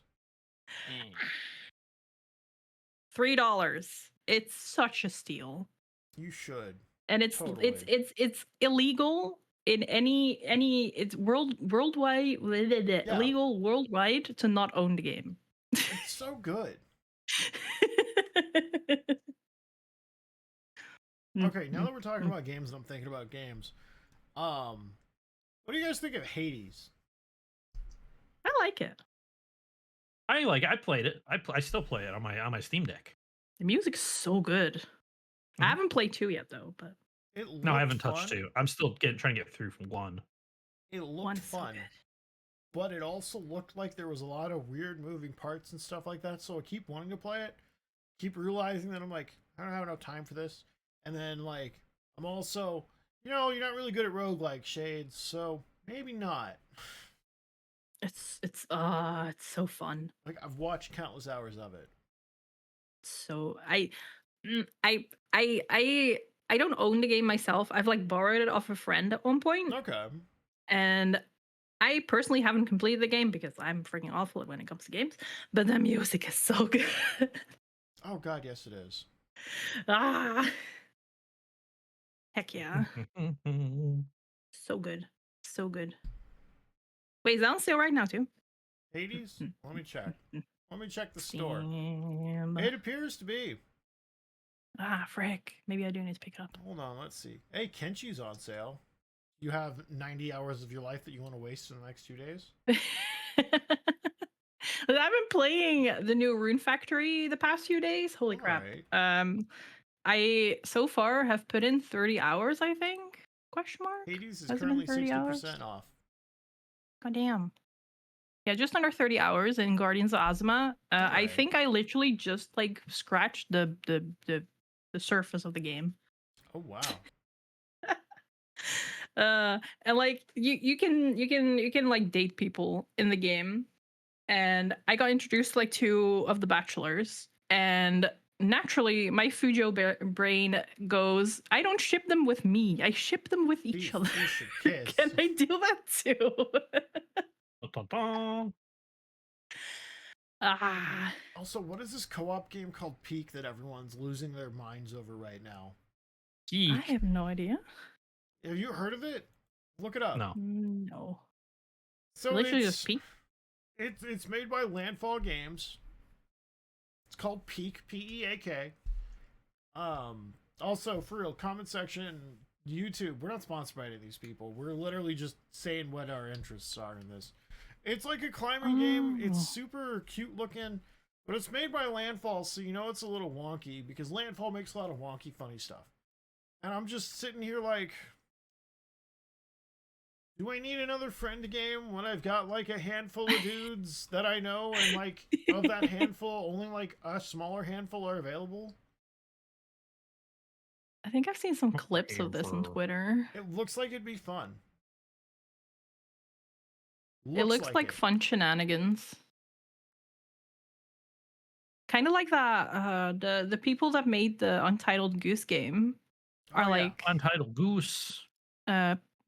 $3. It's such a steal, You should. and it's Totally. it's illegal in any it's worldwide illegal worldwide to not own the game. It's so good. Okay, now that we're talking about games and I'm thinking about games, what do you guys think of Hades? I like it. I played it. I still play it on my Steam Deck. The music's so good. I haven't played 2 yet though, but No, I haven't touched 2. I'm still trying to get through from 1. It looked 1's so fun, good. but it also looked like there was a lot of weird moving parts and stuff like that. So I keep wanting to play it, keep realizing that I'm like, I don't have enough time for this. And then like, I'm also, you're not really good at roguelike shades, so maybe not. It's so fun. Like I've watched countless hours of it. So I don't own the game myself. I've like borrowed it off a friend at one point. Okay. And I personally haven't completed the game because I'm freaking awful when it comes to games. But the music is so good. Oh god, yes it is. Ah, heck yeah, so good, so good. Wait, is that on sale right now too? Hades? Let me check. Let me check the store. Damn. It appears to be. Ah, frick. Maybe I do need to pick it up. Hold on, let's see. Hey, Kenchi's on sale. You have 90 hours of your life that you want to waste in the next 2 days? I've been playing the new Rune Factory the past few days. Holy crap. Alright. I so far have put in 30 hours, I think. Question mark? Hades is Has it been currently 30 60% hours? off. God damn. Yeah, just under 30 hours in Guardians of Azuma. I Alright. think I literally just like scratched the surface of the game. Oh wow. And like you can like date people in the game, and I got introduced to like 2 of the bachelors, and naturally my Vshojo brain goes, I don't ship them with me, I ship them with each other. You should kiss. Can I do that too? Ah, Also, what is this co-op game called Peak that everyone's losing their minds over right now? I Geek. have no idea. Have you heard of it? Look it up. No. So Literally just peek. It's made by Landfall Games. It's called Peak, P-E-A-K. Also, for real, comment section, YouTube. We're not sponsored by any of these people. We're literally just saying what our interests are in this. It's like a climbing game. Oh. It's super cute looking, but it's made by Landfall, so you know it's a little wonky because Landfall makes a lot of wonky, funny stuff. And I'm just sitting here like, do I need another friend game when I've got like a handful of dudes that I know, and like of that handful, only like a smaller handful are available? I think I've seen some clips of this on Twitter. It looks like it'd be fun. It looks like it. fun shenanigans. Kind of like that. The people that made the Untitled Goose game are Oh, yeah. like Untitled Goose.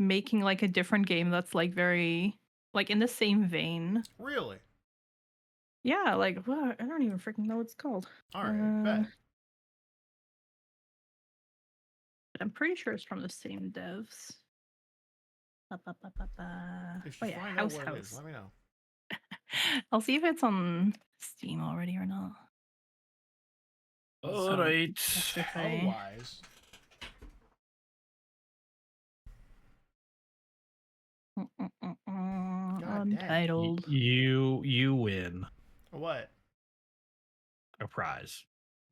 making like a different game that's like very like in the same vein. Really? Yeah, like what? I don't even freaking know what it's called. All right, bet. But I'm pretty sure it's from the same devs. If Oh you yeah, find out what it House. is, let me know. I'll see if it's on Steam already or not. All right. Otherwise, Untitled. You win what? a prize.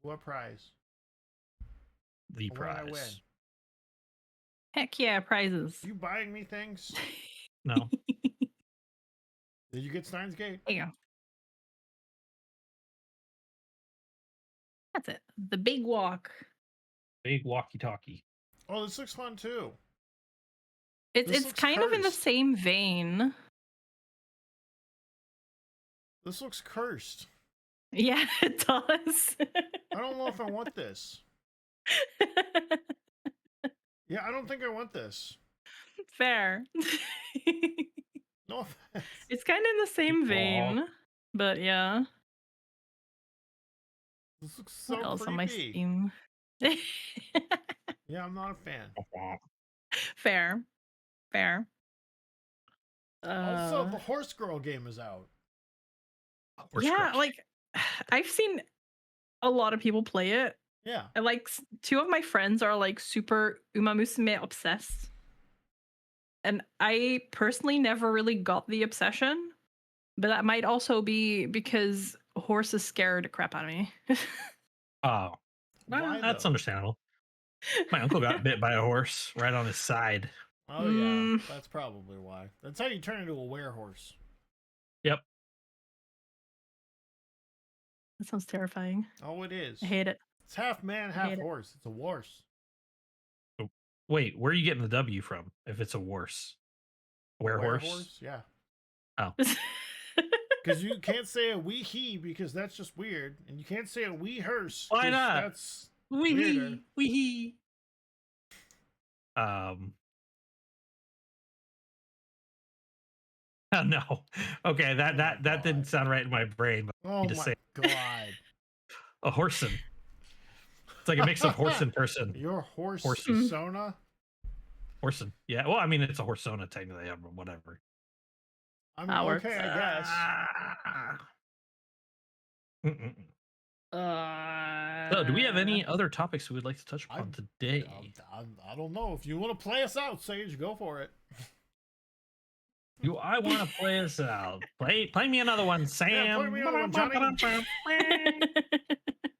What prize? The What did I win? prize. Heck yeah, prizes. You buying me things? No. Did you get Steins Gate? There you go. That's it. The big walk. Big walkie-talkie. Oh, this looks fun too. This It's looks kind of in the cursed. same vein. This looks cursed. Yeah, it does. I don't know if I want this. Yeah, I don't think I want this. Fair. No offense. It's kind of in the same Aw. vein, but yeah. This looks so What else on my creepy. Steam? Yeah, I'm not a fan. Fair. Fair. Also, the Horse Girl game is out. Horse yeah, girl. like I've seen a lot of people play it. Yeah. And like two of my friends are like super Uma Musume obsessed. And I personally never really got the obsession, but that might also be because horses scared the crap out of me. Oh, well, Why, that's though? understandable. My uncle got bit by a horse right on his side. Oh, yeah. Mm. That's probably why. That's how you turn into a werehorse. Yep. That sounds terrifying. Oh, it is. I hate it. It's half man, I half hate it. horse. It's a worse. Wait, where are you getting the W from? If it's a worse, werehorse. Yeah. Oh, Because you can't say a wee he because that's just weird. And you can't say a wee hearse. Why 'cause not? That's wee weirder. wee. Oh, no. Okay, that God. didn't sound right in my brain. But Oh to my say god. a horsin. It's like a mix of horse and person. Your horse Horsey. persona? Horsin. Yeah. Well, I mean, it's a horsona technically, but whatever. I mean, That works. okay, I guess. Mm-mm. So, do we have any other topics we would like to touch upon today? I don't know. If you want to play us out, Sage, go for it. Do I want to play us out? Play me another one, Sam. Yeah, play me another one, Johnny.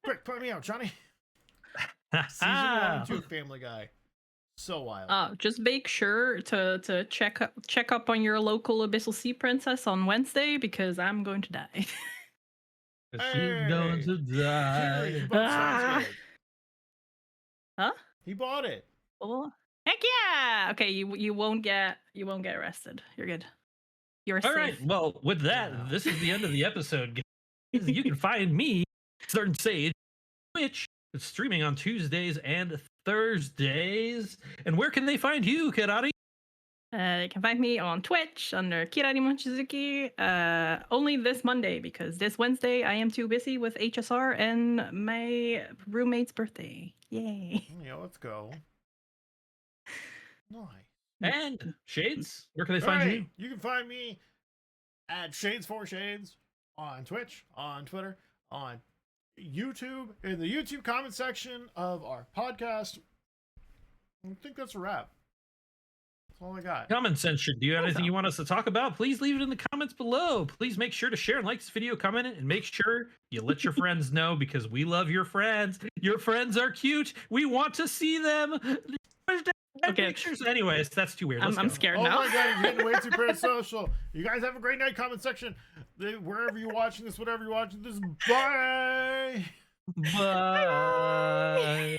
Quick, play me out, Johnny. Season 1 and 2 Family Guy. So wild. Just make sure to check up on your local Abyssal Sea Princess on Wednesday because I'm going to die. She's going to Kirari, he die. bought Sounds Good. Huh? He bought it. Oh, heck yeah! Okay, you won't get arrested. You're good. You're All safe. right. Well, with that, Yeah. this is the end of the episode. Guys. You can find me, Certain Sage, Twitch. It's streaming on Tuesdays and Thursdays. And where can they find you, Kirari? You can find me on Twitch under Kirari Mochizuki. Only this Monday because this Wednesday I am too busy with HSR and my roommate's birthday. Yay! Yeah, let's go. Nice. And Shades, where can they All find right, you? you can find me at Shades4Shades on Twitch, on Twitter, on YouTube, in the YouTube comment section of our podcast. I think that's a wrap. That's all I got. Common Sense should do anything Awesome. you want us to talk about. Please leave it in the comments below. Please make sure to share and like this video, comment it, and make sure you let your friends know because we love your friends. Your friends are cute. We want to see them. Okay. Pictures. Anyways, that's too weird. I'm Let's go. scared Oh now. my god, it's getting way too parasocial. You guys have a great night. Comment section. Wherever you're watching this, whatever you're watching this, bye. Bye.